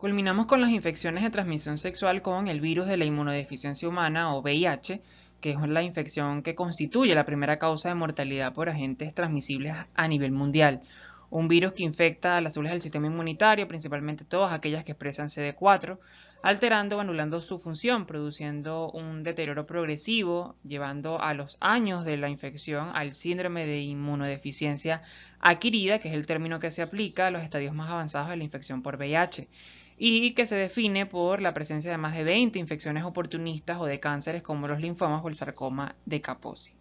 Culminamos con las infecciones de transmisión sexual con el virus de la inmunodeficiencia humana o VIH, que es la infección que constituye la primera causa de mortalidad por agentes transmisibles a nivel mundial. Un virus que infecta a las células del sistema inmunitario, principalmente todas aquellas que expresan CD4, alterando o anulando su función, produciendo un deterioro progresivo, llevando a los años de la infección al síndrome de inmunodeficiencia adquirida, que es el término que se aplica a los estadios más avanzados de la infección por VIH y que se define por la presencia de más de 20 infecciones oportunistas o de cánceres como los linfomas o el sarcoma de Kaposi.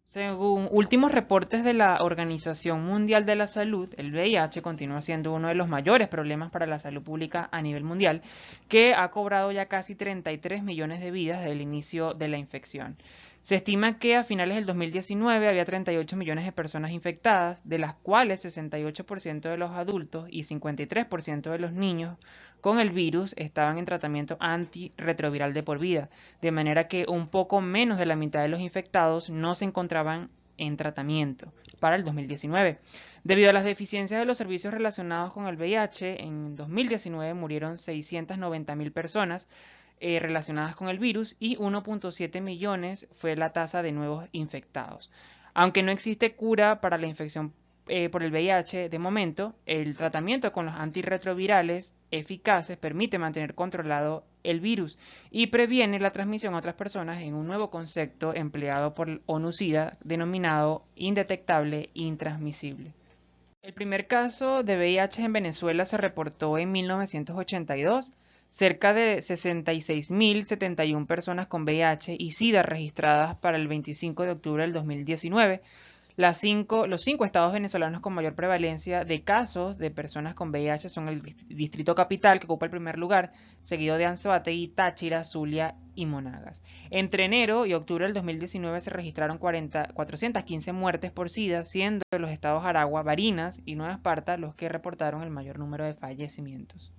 Según últimos reportes de la Organización Mundial de la Salud, el VIH continúa siendo uno de los mayores problemas para la salud pública a nivel mundial, que ha cobrado ya casi 33 millones de vidas desde el inicio de la infección. Se estima que a finales del 2019 había 38 millones de personas infectadas, de las cuales 68% de los adultos y 53% de los niños con el virus estaban en tratamiento antirretroviral de por vida, de manera que un poco menos de la mitad de los infectados no se encontraban en tratamiento para el 2019. Debido a las deficiencias de los servicios relacionados con el VIH, en 2019 murieron 690.000 personas relacionadas con el virus y 1.7 millones fue la tasa de nuevos infectados. Aunque no existe cura para la infección por el VIH de momento, el tratamiento con los antirretrovirales eficaces permite mantener controlado el virus y previene la transmisión a otras personas en un nuevo concepto empleado por ONU-SIDA denominado indetectable intransmisible. El primer caso de VIH en Venezuela se reportó en 1982. Cerca de 66.071 personas con VIH y SIDA registradas para el 25 de octubre del 2019. Los cinco estados venezolanos con mayor prevalencia de casos de personas con VIH son el Distrito Capital, que ocupa el primer lugar, seguido de Anzoátegui, Táchira, Zulia y Monagas. Entre enero y octubre del 2019 se registraron 415 muertes por SIDA, siendo los estados Aragua, Barinas y Nueva Esparta los que reportaron el mayor número de fallecimientos.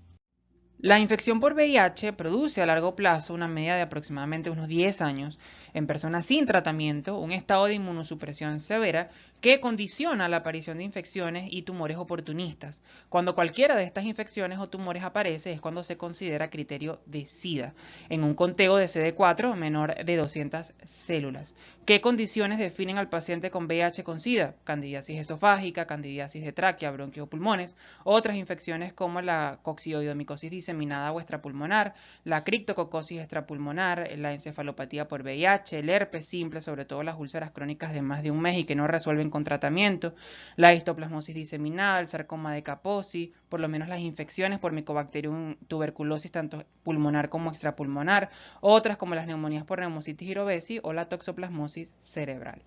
La infección por VIH produce a largo plazo, una media de aproximadamente unos 10 años, en personas sin tratamiento, un estado de inmunosupresión severa que condiciona la aparición de infecciones y tumores oportunistas. Cuando cualquiera de estas infecciones o tumores aparece es cuando se considera criterio de SIDA, en un conteo de CD4 menor de 200 células. ¿Qué condiciones definen al paciente con VIH con SIDA? Candidiasis esofágica, candidiasis de tráquea, bronquiopulmones, otras infecciones como la coccidioidomicosis diseminada o extrapulmonar, la criptococosis extrapulmonar, la encefalopatía por VIH, el herpes simple, sobre todo las úlceras crónicas de más de un mes y que no resuelven con tratamiento, la histoplasmosis diseminada, el sarcoma de Kaposi, por lo menos las infecciones por Mycobacterium tuberculosis tanto pulmonar como extrapulmonar, otras como las neumonías por Pneumocystis jirovecii o la toxoplasmosis cerebral.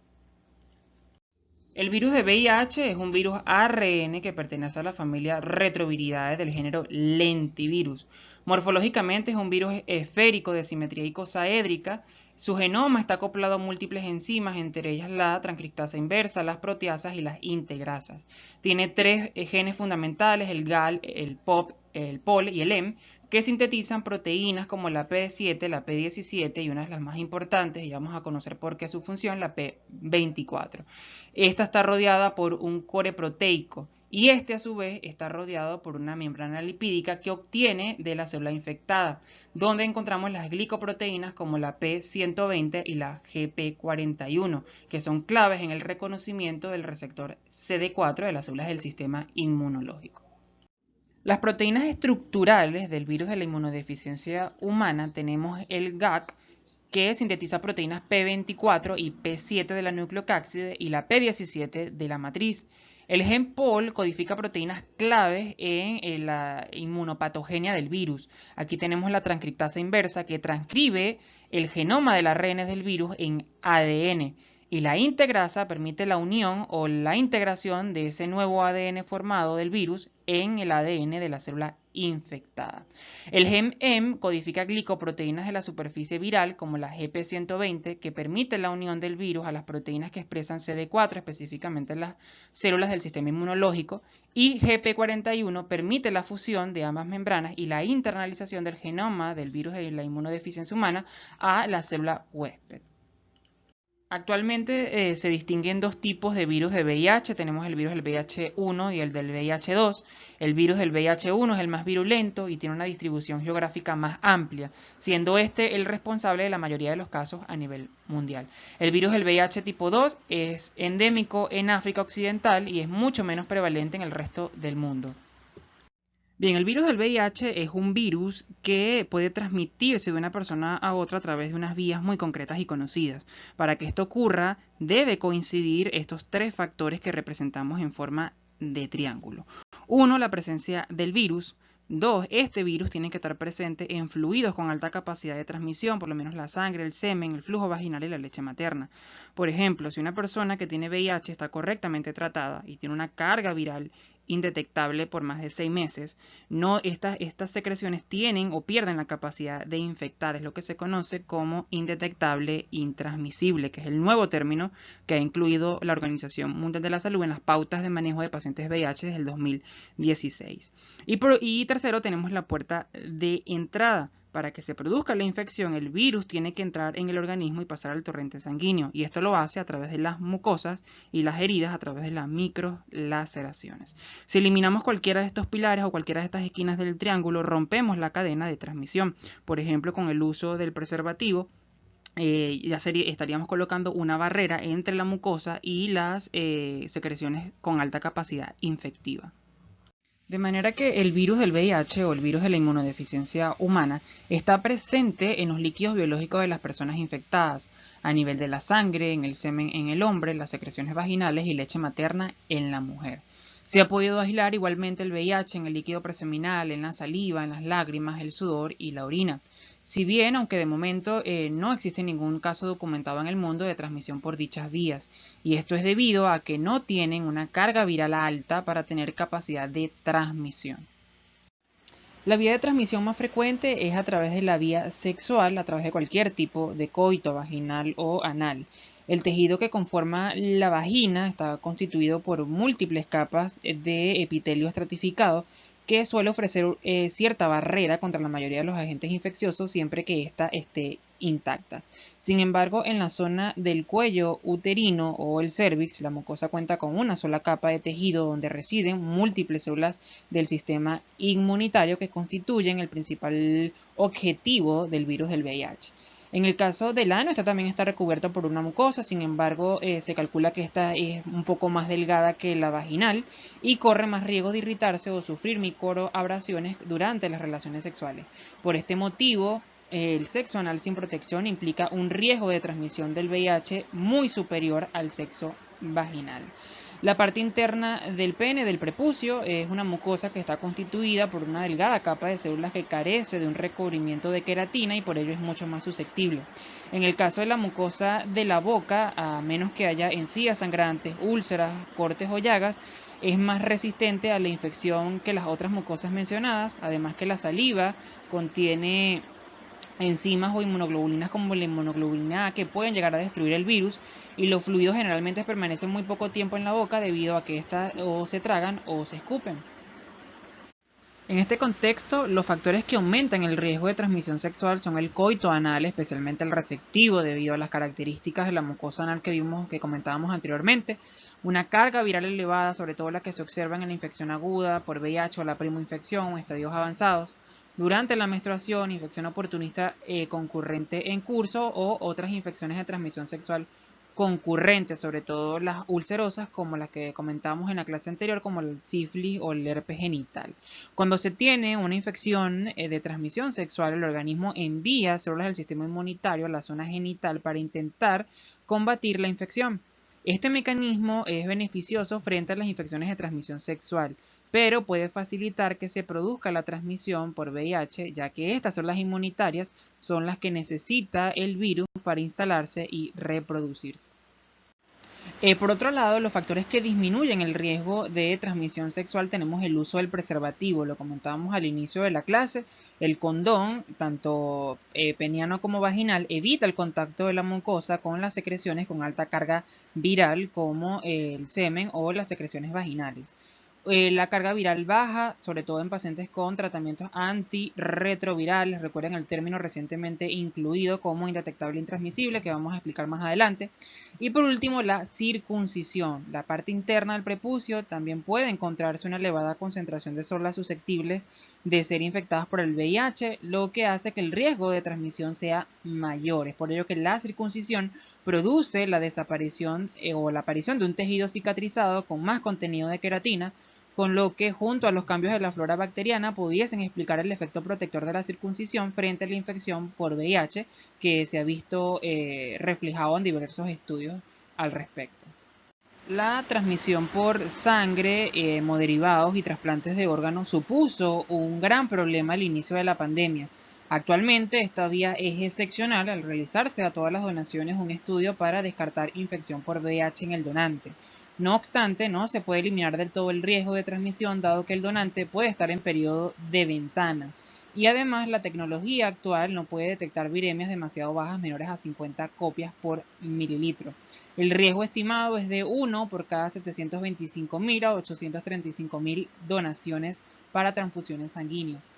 El virus de VIH es un virus ARN que pertenece a la familia Retroviridae del género Lentivirus. Morfológicamente es un virus esférico de simetría icosaédrica. Su genoma está acoplado a múltiples enzimas, entre ellas la transcriptasa inversa, las proteasas y las integrasas. Tiene tres genes fundamentales, el GAL, el POP, el POL y el EM, que sintetizan proteínas como la P7, la P17 y una de las más importantes, y vamos a conocer por qué su función, la P24. Esta está rodeada por un core proteico y este a su vez está rodeado por una membrana lipídica que obtiene de la célula infectada, donde encontramos las glicoproteínas como la P120 y la GP41, que son claves en el reconocimiento del receptor CD4 de las células del sistema inmunológico. Las proteínas estructurales del virus de la inmunodeficiencia humana tenemos el GAC, que sintetiza proteínas P24 y P7 de la nucleocápside y la P17 de la matriz. El gen POL codifica proteínas claves en la inmunopatogenia del virus. Aquí tenemos la transcriptasa inversa que transcribe el genoma del ARN del virus en ADN. Y la integrasa permite la unión o la integración de ese nuevo ADN formado del virus en el ADN de la célula infectada. El gen M codifica glicoproteínas de la superficie viral como la GP120 que permite la unión del virus a las proteínas que expresan CD4, específicamente en las células del sistema inmunológico, y GP41 permite la fusión de ambas membranas y la internalización del genoma del virus de la inmunodeficiencia humana a la célula huésped. Actualmente se distinguen dos tipos de virus de VIH. Tenemos el virus del VIH-1 y el del VIH-2. El virus del VIH-1 es el más virulento y tiene una distribución geográfica más amplia, siendo este el responsable de la mayoría de los casos a nivel mundial. El virus del VIH tipo 2 es endémico en África Occidental y es mucho menos prevalente en el resto del mundo. Bien, el virus del VIH es un virus que puede transmitirse de una persona a otra a través de unas vías muy concretas y conocidas. Para que esto ocurra, debe coincidir estos tres factores que representamos en forma de triángulo. Uno, la presencia del virus. Dos, este virus tiene que estar presente en fluidos con alta capacidad de transmisión, por lo menos la sangre, el semen, el flujo vaginal y la leche materna. Por ejemplo, si una persona que tiene VIH está correctamente tratada y tiene una carga viral indetectable por más de 6 meses, estas secreciones tienen o pierden la capacidad de infectar. Es lo que se conoce como indetectable intransmisible, que es el nuevo término que ha incluido la Organización Mundial de la Salud en las pautas de manejo de pacientes VIH desde el 2016. Y tercero, tenemos la puerta de entrada. Para que se produzca la infección, el virus tiene que entrar en el organismo y pasar al torrente sanguíneo, y esto lo hace a través de las mucosas y las heridas a través de las microlaceraciones. Si eliminamos cualquiera de estos pilares o cualquiera de estas esquinas del triángulo, rompemos la cadena de transmisión. Por ejemplo, con el uso del preservativo, estaríamos colocando una barrera entre la mucosa y las secreciones con alta capacidad infectiva. De manera que el virus del VIH o el virus de la inmunodeficiencia humana está presente en los líquidos biológicos de las personas infectadas, a nivel de la sangre, en el semen en el hombre, las secreciones vaginales y leche materna en la mujer. Se ha podido aislar igualmente el VIH en el líquido preseminal, en la saliva, en las lágrimas, el sudor y la orina. Si bien, aunque de momento no existe ningún caso documentado en el mundo de transmisión por dichas vías, y esto es debido a que no tienen una carga viral alta para tener capacidad de transmisión. La vía de transmisión más frecuente es a través de la vía sexual, a través de cualquier tipo de coito vaginal o anal. El tejido que conforma la vagina está constituido por múltiples capas de epitelio estratificado que suele ofrecer cierta barrera contra la mayoría de los agentes infecciosos siempre que ésta esté intacta. Sin embargo, en la zona del cuello uterino o el cérvix, la mucosa cuenta con una sola capa de tejido donde residen múltiples células del sistema inmunitario que constituyen el principal objetivo del virus del VIH. En el caso del ano, esta también está recubierta por una mucosa, sin embargo, se calcula que esta es un poco más delgada que la vaginal y corre más riesgo de irritarse o sufrir microabrasiones durante las relaciones sexuales. Por este motivo, el sexo anal sin protección implica un riesgo de transmisión del VIH muy superior al sexo vaginal. La parte interna del pene, del prepucio, es una mucosa que está constituida por una delgada capa de células que carece de un recubrimiento de queratina y por ello es mucho más susceptible. En el caso de la mucosa de la boca, a menos que haya encías sangrantes, úlceras, cortes o llagas, es más resistente a la infección que las otras mucosas mencionadas, además que la saliva contiene enzimas o inmunoglobulinas como la inmunoglobulina A que pueden llegar a destruir el virus, y los fluidos generalmente permanecen muy poco tiempo en la boca debido a que éstas o se tragan o se escupen. En este contexto, los factores que aumentan el riesgo de transmisión sexual son el coito anal, especialmente el receptivo, debido a las características de la mucosa anal que comentábamos anteriormente, una carga viral elevada, sobre todo la que se observa en la infección aguda por VIH o la primoinfección o estadios avanzados, durante la menstruación, infección oportunista concurrente en curso o otras infecciones de transmisión sexual concurrentes, sobre todo las ulcerosas como las que comentamos en la clase anterior, como el sífilis o el herpes genital. Cuando se tiene una infección de transmisión sexual, el organismo envía células del sistema inmunitario a la zona genital para intentar combatir la infección. Este mecanismo es beneficioso frente a las infecciones de transmisión sexual, pero puede facilitar que se produzca la transmisión por VIH, ya que estas células inmunitarias son las que necesita el virus para instalarse y reproducirse. Por otro lado, los factores que disminuyen el riesgo de transmisión sexual tenemos el uso del preservativo, lo comentábamos al inicio de la clase. El condón, tanto peniano como vaginal, evita el contacto de la mucosa con las secreciones con alta carga viral como el semen o las secreciones vaginales. La carga viral baja, sobre todo en pacientes con tratamientos antirretrovirales. Recuerden el término recientemente incluido como indetectable intransmisible, que vamos a explicar más adelante. Y por último, la circuncisión. La parte interna del prepucio también puede encontrarse una elevada concentración de células susceptibles de ser infectadas por el VIH, lo que hace que el riesgo de transmisión sea mayor. Es por ello que la circuncisión produce la desaparición o la aparición de un tejido cicatrizado con más contenido de queratina, con lo que junto a los cambios de la flora bacteriana pudiesen explicar el efecto protector de la circuncisión frente a la infección por VIH, que se ha visto reflejado en diversos estudios al respecto. La transmisión por sangre, hemoderivados y trasplantes de órganos supuso un gran problema al inicio de la pandemia. Actualmente esta vía es excepcional al realizarse a todas las donaciones un estudio para descartar infección por VIH en el donante. No obstante, no se puede eliminar del todo el riesgo de transmisión dado que el donante puede estar en periodo de ventana. Y además la tecnología actual no puede detectar viremias demasiado bajas menores a 50 copias por mililitro. El riesgo estimado es de 1 por cada 725.000 a 835.000 donaciones para transfusiones sanguíneas.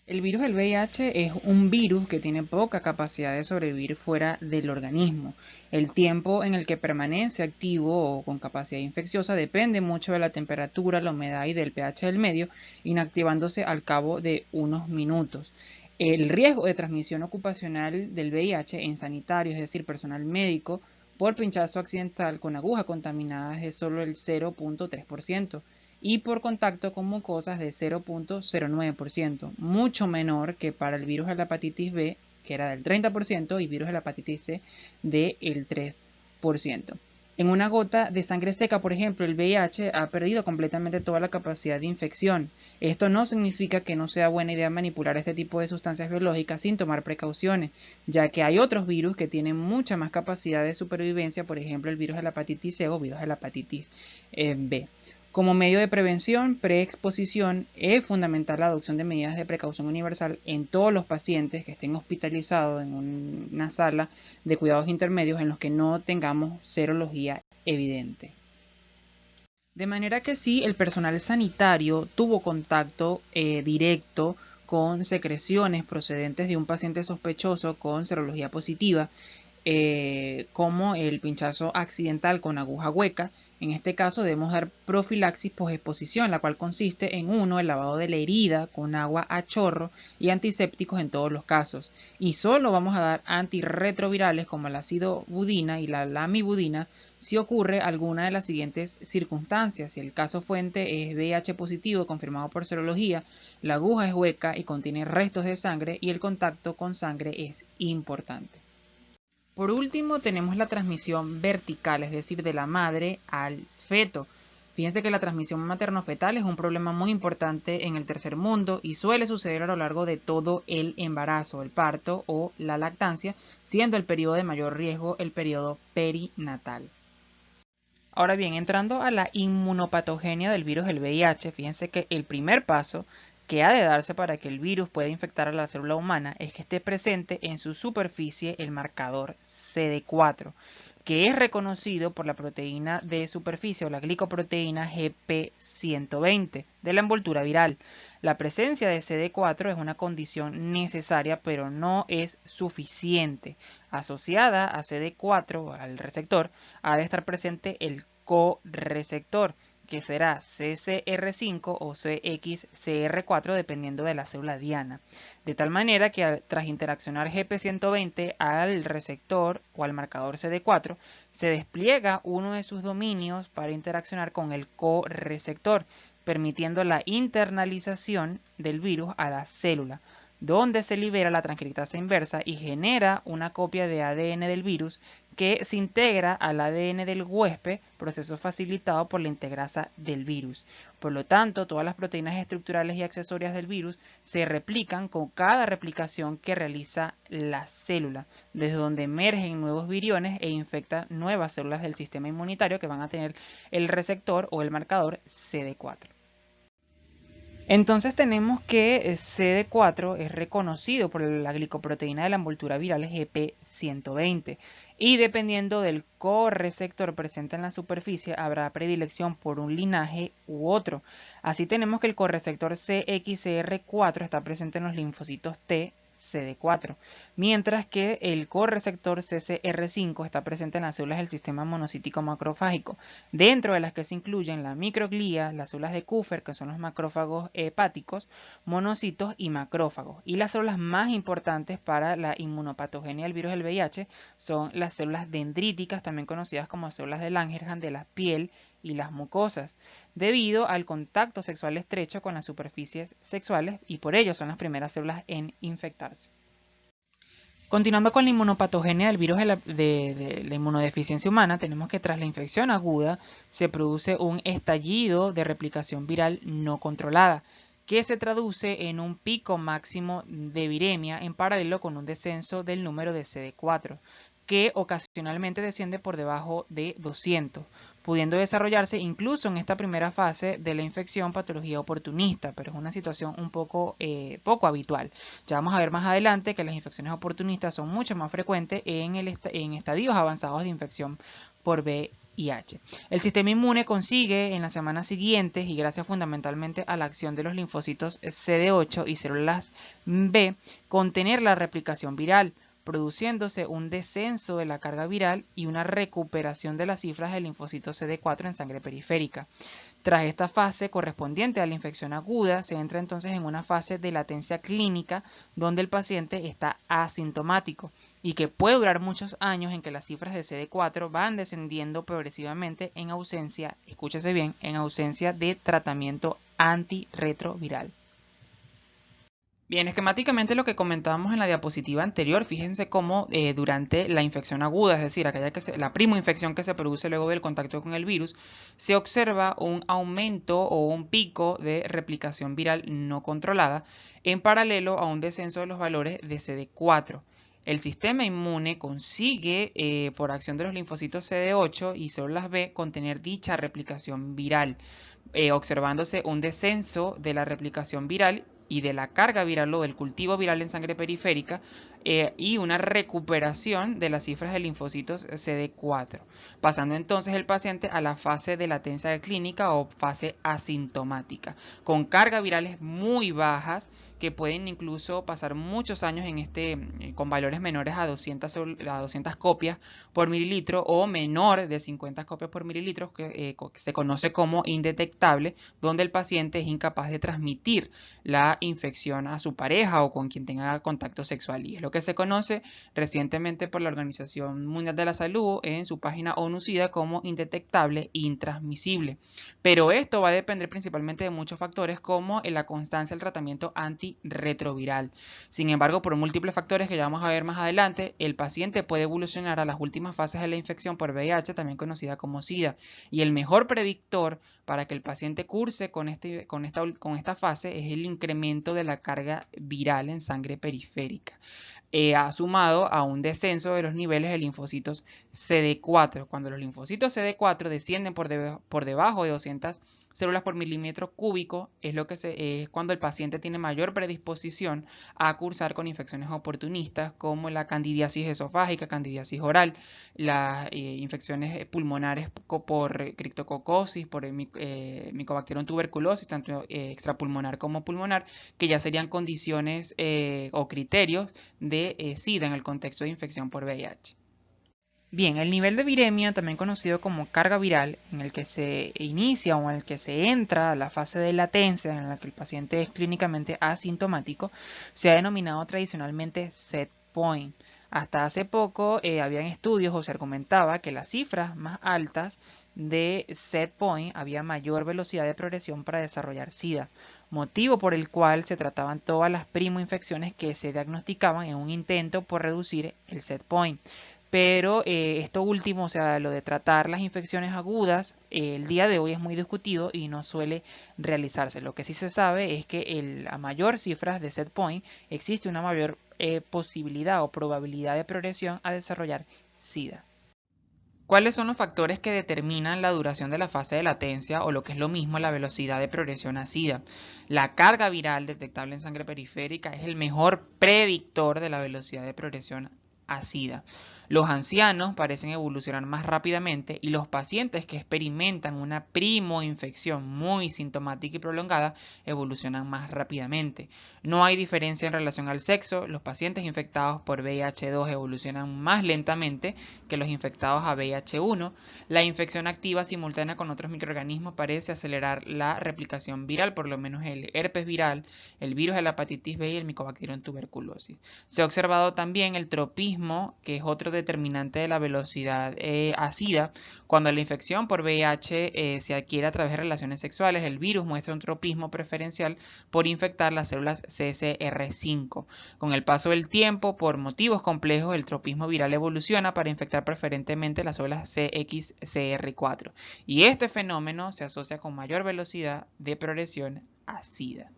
El virus del VIH es un virus que tiene poca capacidad de sobrevivir fuera del organismo. El tiempo en el que permanece activo o con capacidad infecciosa depende mucho de la temperatura, la humedad y del pH del medio, inactivándose al cabo de unos minutos. El riesgo de transmisión ocupacional del VIH en sanitarios, es decir, personal médico, por pinchazo accidental con aguja contaminada es de solo el 0.3% y por contacto con mucosas de 0.09%, mucho menor que para el virus de la hepatitis B, que era del 30%, y virus de la hepatitis C del 3%. En una gota de sangre seca, por ejemplo, el VIH ha perdido completamente toda la capacidad de infección. Esto no significa que no sea buena idea manipular este tipo de sustancias biológicas sin tomar precauciones, ya que hay otros virus que tienen mucha más capacidad de supervivencia, por ejemplo, el virus de la hepatitis C o virus de la hepatitis B. Como medio de prevención, preexposición, es fundamental la adopción de medidas de precaución universal en todos los pacientes que estén hospitalizados en una sala de cuidados intermedios en los que no tengamos serología evidente. De manera que si el personal sanitario tuvo contacto directo con secreciones procedentes de un paciente sospechoso con serología positiva, como el pinchazo accidental con aguja hueca. En este caso debemos dar profilaxis posexposición, la cual consiste en 1. El lavado de la herida con agua a chorro y antisépticos en todos los casos. Y solo vamos a dar antirretrovirales como el ácido budina y la lamivudina si ocurre alguna de las siguientes circunstancias. Si el caso fuente es VIH positivo confirmado por serología, la aguja es hueca y contiene restos de sangre y el contacto con sangre es importante. Por último, tenemos la transmisión vertical, es decir, de la madre al feto. Fíjense que la transmisión materno-fetal es un problema muy importante en el tercer mundo y suele suceder a lo largo de todo el embarazo, el parto o la lactancia, siendo el periodo de mayor riesgo el periodo perinatal. Ahora bien, entrando a la inmunopatogenia del virus del VIH, fíjense que el primer paso que ha de darse para que el virus pueda infectar a la célula humana es que esté presente en su superficie el marcador CD4, que es reconocido por la proteína de superficie o la glicoproteína GP120 de la envoltura viral. La presencia de CD4 es una condición necesaria, pero no es suficiente. Asociada a CD4, al receptor, ha de estar presente el correceptor, que será CCR5 o CXCR4 dependiendo de la célula diana. De tal manera que tras interaccionar GP120 al receptor o al marcador CD4, se despliega uno de sus dominios para interaccionar con el correceptor, permitiendo la internalización del virus a la célula, donde se libera la transcriptasa inversa y genera una copia de ADN del virus que se integra al ADN del huésped, proceso facilitado por la integrasa del virus. Por lo tanto, todas las proteínas estructurales y accesorias del virus se replican con cada replicación que realiza la célula, desde donde emergen nuevos viriones e infectan nuevas células del sistema inmunitario que van a tener el receptor o el marcador CD4. Entonces tenemos que CD4 es reconocido por la glicoproteína de la envoltura viral GP120 y dependiendo del correceptor presente en la superficie habrá predilección por un linaje u otro. Así tenemos que el correceptor CXCR4 está presente en los linfocitos T CD4, mientras que el correceptor CCR5 está presente en las células del sistema monocítico macrofágico, dentro de las que se incluyen la microglía, las células de Kupffer, que son los macrófagos hepáticos, monocitos y macrófagos. Y las células más importantes para la inmunopatogenia del virus del VIH son las células dendríticas, también conocidas como células de Langerhans de la piel y las mucosas, debido al contacto sexual estrecho con las superficies sexuales y por ello son las primeras células en infectarse. Continuando con la inmunopatogenia del virus de la inmunodeficiencia humana, tenemos que tras la infección aguda se produce un estallido de replicación viral no controlada, que se traduce en un pico máximo de viremia en paralelo con un descenso del número de CD4, que ocasionalmente desciende por debajo de 200, pudiendo desarrollarse incluso en esta primera fase de la infección patología oportunista, pero es una situación un poco habitual. Ya vamos a ver más adelante que las infecciones oportunistas son mucho más frecuentes en estadios avanzados de infección por VIH. El sistema inmune consigue en las semanas siguientes y gracias fundamentalmente a la acción de los linfocitos CD8 y células B contener la replicación viral, produciéndose un descenso de la carga viral y una recuperación de las cifras del linfocito CD4 en sangre periférica. Tras esta fase correspondiente a la infección aguda, se entra entonces en una fase de latencia clínica donde el paciente está asintomático y que puede durar muchos años en que las cifras de CD4 van descendiendo progresivamente en ausencia, escúchese bien, en ausencia de tratamiento antirretroviral. Bien, esquemáticamente lo que comentábamos en la diapositiva anterior, fíjense cómo durante la infección aguda, es decir, la primoinfección que se produce luego del contacto con el virus, se observa un aumento o un pico de replicación viral no controlada en paralelo a un descenso de los valores de CD4. El sistema inmune consigue, por acción de los linfocitos CD8 y células B, contener dicha replicación viral, observándose un descenso de la replicación viral y de la carga viral o del cultivo viral en sangre periférica y una recuperación de las cifras de linfocitos CD4, pasando entonces el paciente a la fase de latencia clínica o fase asintomática, con cargas virales muy bajas que pueden incluso pasar muchos años con valores menores a 200 copias por mililitro o menor de 50 copias por mililitro, que se conoce como indetectable, donde el paciente es incapaz de transmitir la infección a su pareja o con quien tenga contacto sexual. Y es lo que se conoce recientemente por la Organización Mundial de la Salud en su página ONU-SIDA como indetectable e intransmisible. Pero esto va a depender principalmente de muchos factores como la constancia del tratamiento antirretroviral. Sin embargo, por múltiples factores que ya vamos a ver más adelante, el paciente puede evolucionar a las últimas fases de la infección por VIH, también conocida como SIDA. Y el mejor predictor para que el paciente curse con esta fase es el incremento de la carga viral en sangre periférica, sumado a un descenso de los niveles de linfocitos CD4. Cuando los linfocitos CD4 descienden por debajo de 200 células por milímetro cúbico, es cuando el paciente tiene mayor predisposición a cursar con infecciones oportunistas como la candidiasis esofágica, candidiasis oral, las infecciones pulmonares por criptococosis, por Mycobacterium tuberculosis, tanto extrapulmonar como pulmonar, que ya serían condiciones o criterios de SIDA en el contexto de infección por VIH. Bien, el nivel de viremia, también conocido como carga viral, en el que se inicia o en el que se entra a la fase de latencia, en la que el paciente es clínicamente asintomático, se ha denominado tradicionalmente set point. Hasta hace poco habían estudios o se argumentaba que las cifras más altas de set point había mayor velocidad de progresión para desarrollar SIDA, motivo por el cual se trataban todas las primoinfecciones que se diagnosticaban en un intento por reducir el set point. Pero esto último, o sea, lo de tratar las infecciones agudas, el día de hoy es muy discutido y no suele realizarse. Lo que sí se sabe es que a mayor cifras de set point existe una mayor posibilidad o probabilidad de progresión a desarrollar SIDA. ¿Cuáles son los factores que determinan la duración de la fase de latencia o lo que es lo mismo la velocidad de progresión a SIDA? La carga viral detectable en sangre periférica es el mejor predictor de la velocidad de progresión a SIDA. Los ancianos parecen evolucionar más rápidamente y los pacientes que experimentan una primoinfección muy sintomática y prolongada evolucionan más rápidamente. No hay diferencia en relación al sexo, los pacientes infectados por VIH-2 evolucionan más lentamente que los infectados a VIH-1. La infección activa simultánea con otros microorganismos parece acelerar la replicación viral, por lo menos el herpes viral, el virus de la hepatitis B y el Mycobacterium tuberculosis. Se ha observado también el tropismo, que es otro determinante de la velocidad ácida. Cuando la infección por VIH se adquiere a través de relaciones sexuales, el virus muestra un tropismo preferencial por infectar las células CCR5. Con el paso del tiempo, por motivos complejos, el tropismo viral evoluciona para infectar preferentemente las células CXCR4. Y este fenómeno se asocia con mayor velocidad de progresión a SIDA.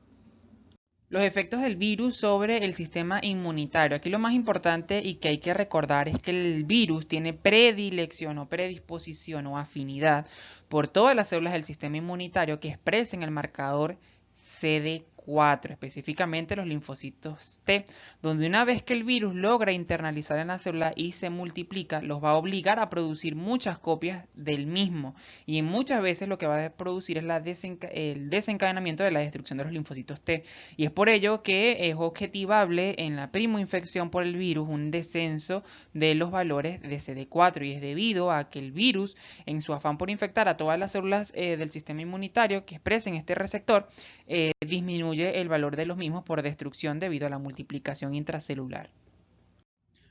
Los efectos del virus sobre el sistema inmunitario. Aquí lo más importante y que hay que recordar es que el virus tiene predilección o predisposición o afinidad por todas las células del sistema inmunitario que expresen el marcador CD4, específicamente los linfocitos T, donde una vez que el virus logra internalizar en la célula y se multiplica, los va a obligar a producir muchas copias del mismo y muchas veces lo que va a producir es el desencadenamiento de la destrucción de los linfocitos T, y es por ello que es objetivable en la primoinfección por el virus un descenso de los valores de CD4, y es debido a que el virus, en su afán por infectar a todas las células del sistema inmunitario que expresen este receptor, disminuye el valor de los mismos por destrucción debido a la multiplicación intracelular.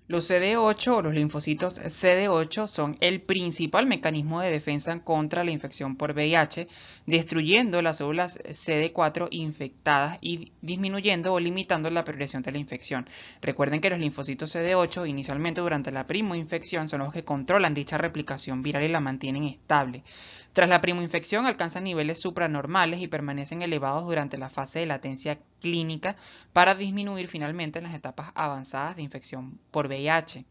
Los CD8 o los linfocitos CD8 son el principal mecanismo de defensa contra la infección por VIH, destruyendo las células CD4 infectadas y disminuyendo o limitando la progresión de la infección. Recuerden que los linfocitos CD8 inicialmente durante la primoinfección son los que controlan dicha replicación viral y la mantienen estable. Tras la primoinfección alcanzan niveles supranormales y permanecen elevados durante la fase de latencia clínica para disminuir finalmente en las etapas avanzadas de infección por VIH.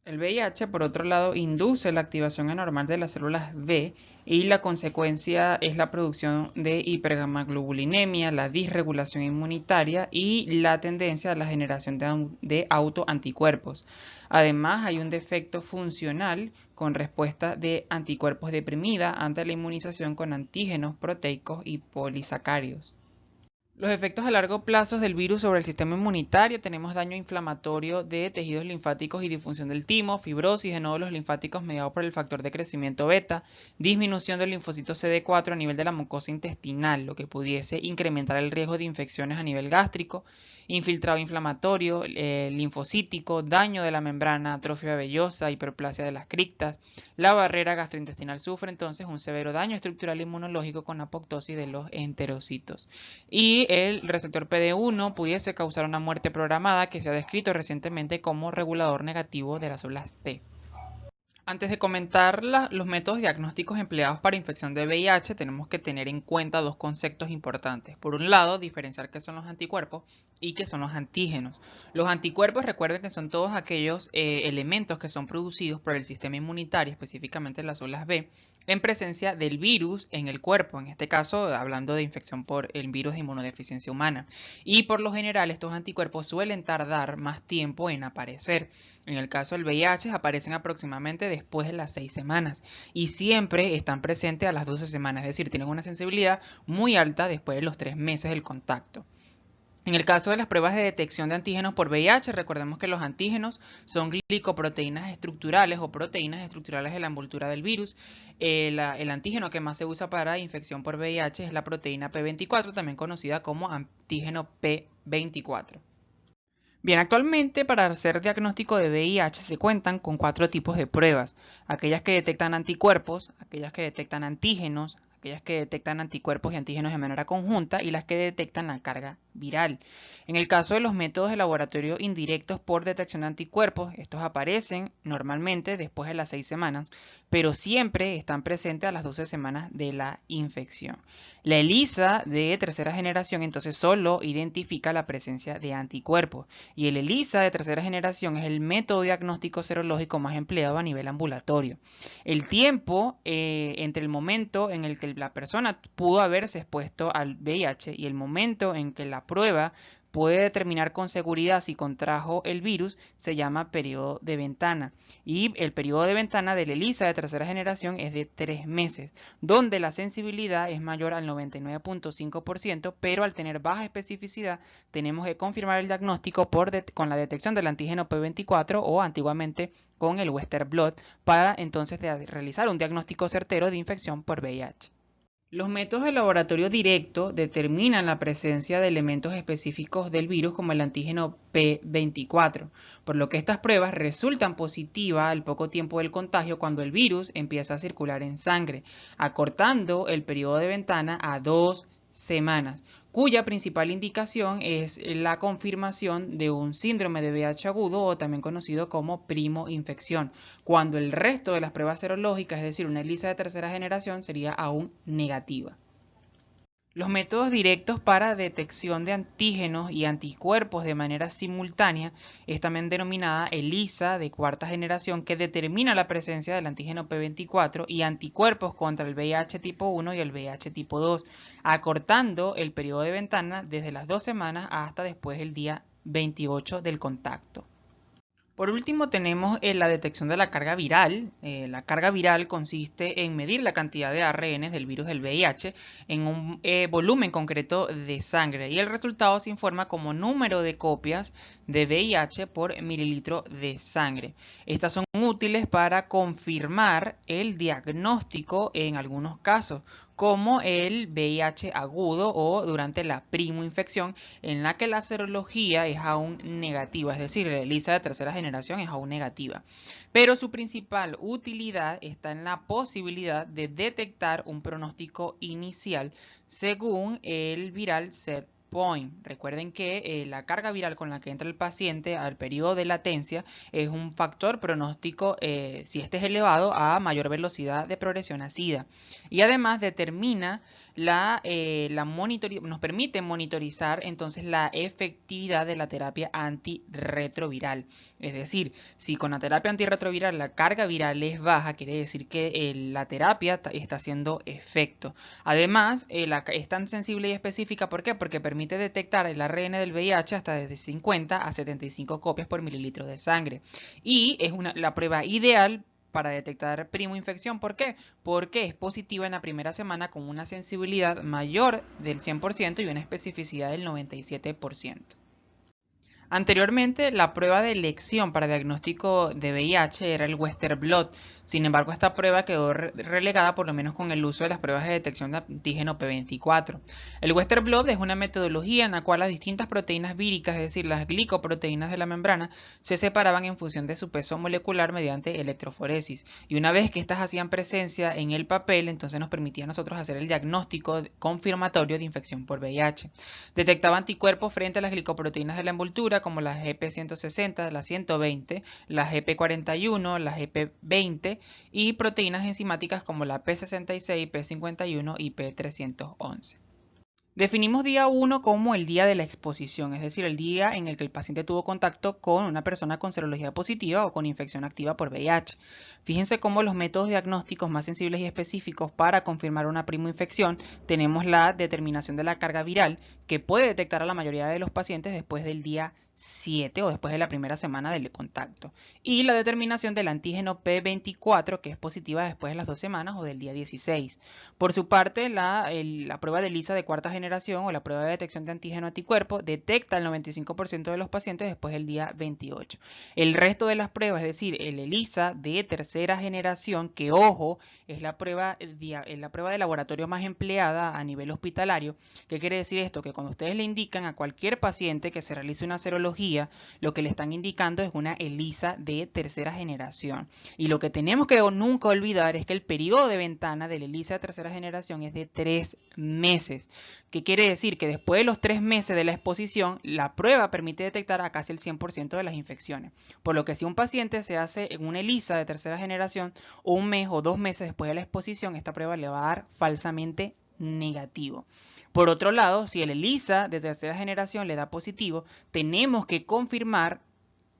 El VIH, por otro lado, induce la activación anormal de las células B y la consecuencia es la producción de hipergamaglobulinemia, la disregulación inmunitaria y la tendencia a la generación de autoanticuerpos. Además, hay un defecto funcional con respuesta de anticuerpos deprimida ante la inmunización con antígenos proteicos y polisacáridos. Los efectos a largo plazo del virus sobre el sistema inmunitario: tenemos daño inflamatorio de tejidos linfáticos y disfunción del timo, fibrosis de nódulos linfáticos mediado por el factor de crecimiento beta, disminución del linfocito CD4 a nivel de la mucosa intestinal, lo que pudiese incrementar el riesgo de infecciones a nivel gástrico, infiltrado inflamatorio, linfocítico, daño de la membrana, atrofia vellosa, hiperplasia de las criptas. La barrera gastrointestinal sufre entonces un severo daño estructural inmunológico con apoptosis de los enterocitos. Y el receptor PD1 pudiese causar una muerte programada que se ha descrito recientemente como regulador negativo de las células T. Antes de comentar los métodos diagnósticos empleados para infección de VIH, tenemos que tener en cuenta dos conceptos importantes. Por un lado, diferenciar qué son los anticuerpos y qué son los antígenos. Los anticuerpos, recuerden que son todos aquellos elementos que son producidos por el sistema inmunitario, específicamente las células B, en presencia del virus en el cuerpo, en este caso hablando de infección por el virus de inmunodeficiencia humana. Y por lo general estos anticuerpos suelen tardar más tiempo en aparecer. En el caso del VIH aparecen aproximadamente después de las 6 semanas y siempre están presentes a las 12 semanas, es decir, tienen una sensibilidad muy alta después de los 3 meses del contacto. En el caso de las pruebas de detección de antígenos por VIH, recordemos que los antígenos son glicoproteínas estructurales o proteínas estructurales de la envoltura del virus. El antígeno que más se usa para infección por VIH es la proteína P24, también conocida como antígeno P24. Bien, actualmente para hacer diagnóstico de VIH se cuentan con 4 tipos de pruebas: aquellas que detectan anticuerpos, aquellas que detectan antígenos, aquellas que detectan anticuerpos y antígenos de manera conjunta y las que detectan la carga viral. En el caso de los métodos de laboratorio indirectos por detección de anticuerpos, estos aparecen normalmente después de las 6 semanas, pero siempre están presentes a las 12 semanas de la infección. La ELISA de tercera generación entonces solo identifica la presencia de anticuerpos, y el ELISA de tercera generación es el método diagnóstico serológico más empleado a nivel ambulatorio. El tiempo entre el momento en el que la persona pudo haberse expuesto al VIH y el momento en que la prueba puede determinar con seguridad si contrajo el virus se llama periodo de ventana. Y el periodo de ventana del ELISA de tercera generación es de 3 meses, donde la sensibilidad es mayor al 99.5%, pero al tener baja especificidad tenemos que confirmar el diagnóstico con la detección del antígeno P24 o antiguamente con el Western blot para entonces realizar un diagnóstico certero de infección por VIH. Los métodos de laboratorio directo determinan la presencia de elementos específicos del virus como el antígeno P24, por lo que estas pruebas resultan positivas al poco tiempo del contagio cuando el virus empieza a circular en sangre, acortando el periodo de ventana a 2 semanas, cuya principal indicación es la confirmación de un síndrome de VIH agudo o también conocido como primo infección, cuando el resto de las pruebas serológicas, es decir, una ELISA de tercera generación, sería aún negativa. Los métodos directos para detección de antígenos y anticuerpos de manera simultánea es también denominada ELISA de cuarta generación, que determina la presencia del antígeno P24 y anticuerpos contra el VIH tipo 1 y el VIH tipo 2, acortando el periodo de ventana desde las 2 semanas hasta después del día 28 del contacto. Por último tenemos la detección de la carga viral. La carga viral consiste en medir la cantidad de ARN del virus del VIH en un volumen concreto de sangre y el resultado se informa como número de copias de VIH por mililitro de sangre. Estas son útiles para confirmar el diagnóstico en algunos casos, como el VIH agudo o durante la primoinfección, en la que la serología es aún negativa, es decir, la ELISA de tercera generación es aún negativa. Pero su principal utilidad está en la posibilidad de detectar un pronóstico inicial según el viral set point. Recuerden que la carga viral con la que entra el paciente al periodo de latencia es un factor pronóstico, si este es elevado, a mayor velocidad de progresión a SIDA. Y además determina nos permite monitorizar entonces la efectividad de la terapia antirretroviral. Es decir, si con la terapia antirretroviral la carga viral es baja, quiere decir que la terapia está haciendo efecto. Además, es tan sensible y específica, ¿por qué? Porque permite detectar el ARN del VIH hasta desde 50 a 75 copias por mililitro de sangre. Y es la prueba ideal para detectar primoinfección. ¿Por qué? Porque es positiva en la primera semana con una sensibilidad mayor del 100% y una especificidad del 97%. Anteriormente, la prueba de elección para diagnóstico de VIH era el Western blot. Sin embargo, esta prueba quedó relegada por lo menos con el uso de las pruebas de detección de antígeno P24. El Western blot es una metodología en la cual las distintas proteínas víricas, es decir, las glicoproteínas de la membrana, se separaban en función de su peso molecular mediante electroforesis. Y una vez que estas hacían presencia en el papel, entonces nos permitía a nosotros hacer el diagnóstico confirmatorio de infección por VIH. Detectaba anticuerpos frente a las glicoproteínas de la envoltura, como las GP160, las 120, las GP41, las GP20 y proteínas enzimáticas como la P66, P51 y P311. Definimos día 1 como el día de la exposición, es decir, el día en el que el paciente tuvo contacto con una persona con serología positiva o con infección activa por VIH. Fíjense cómo los métodos diagnósticos más sensibles y específicos para confirmar una primoinfección tenemos la determinación de la carga viral, que puede detectar a la mayoría de los pacientes después del día 7 o después de la primera semana del contacto. Y la determinación del antígeno P24, que es positiva después de las 2 semanas o del día 16. Por su parte, la prueba de ELISA de cuarta generación o la prueba de detección de antígeno anticuerpo detecta el 95% de los pacientes después del día 28. El resto de las pruebas, es decir, el ELISA de tercera generación, que ojo, es la prueba de laboratorio más empleada a nivel hospitalario. ¿Qué quiere decir esto? Que cuando ustedes le indican a cualquier paciente que se realice una serología serología, lo que le están indicando es una ELISA de tercera generación. Y lo que tenemos que nunca olvidar es que el periodo de ventana de la ELISA de tercera generación es de 3 meses. ¿Qué quiere decir? Que después de los 3 meses de la exposición, la prueba permite detectar a casi el 100% de las infecciones. Por lo que si un paciente se hace en una ELISA de tercera generación, o un mes o 2 meses después de la exposición, esta prueba le va a dar falsamente negativo. Por otro lado, si el ELISA de tercera generación le da positivo, tenemos que confirmar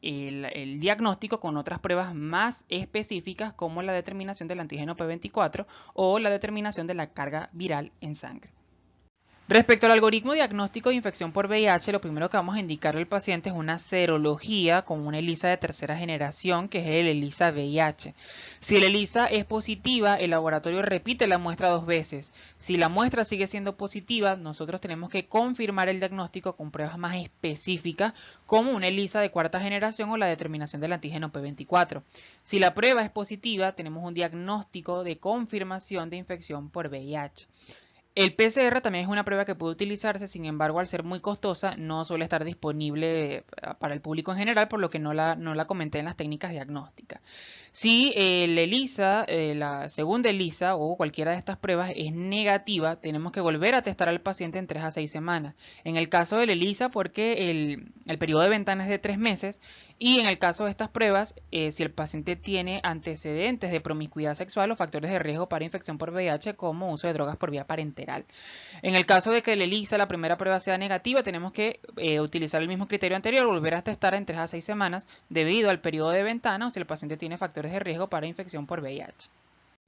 el diagnóstico con otras pruebas más específicas como la determinación del antígeno P24 o la determinación de la carga viral en sangre. Respecto al algoritmo diagnóstico de infección por VIH, lo primero que vamos a indicarle al paciente es una serología con una ELISA de tercera generación, que es el ELISA VIH. Si el ELISA es positiva, el laboratorio repite la muestra 2 veces. Si la muestra sigue siendo positiva, nosotros tenemos que confirmar el diagnóstico con pruebas más específicas, como una ELISA de cuarta generación o la determinación del antígeno P24. Si la prueba es positiva, tenemos un diagnóstico de confirmación de infección por VIH. El PCR también es una prueba que puede utilizarse, sin embargo, al ser muy costosa, no suele estar disponible para el público en general, por lo que no la comenté en las técnicas diagnósticas. Si el ELISA, la segunda ELISA o cualquiera de estas pruebas es negativa, tenemos que volver a testar al paciente en 3 a 6 semanas. En el caso del ELISA, porque el periodo de ventana es de 3 meses, y en el caso de estas pruebas, si el paciente tiene antecedentes de promiscuidad sexual o factores de riesgo para infección por VIH, como uso de drogas por vía parenteral. En el caso de que el ELISA, la primera prueba, sea negativa, tenemos que utilizar el mismo criterio anterior, volver a testar en 3 a 6 semanas debido al periodo de ventana o si el paciente tiene factores de riesgo para infección por VIH.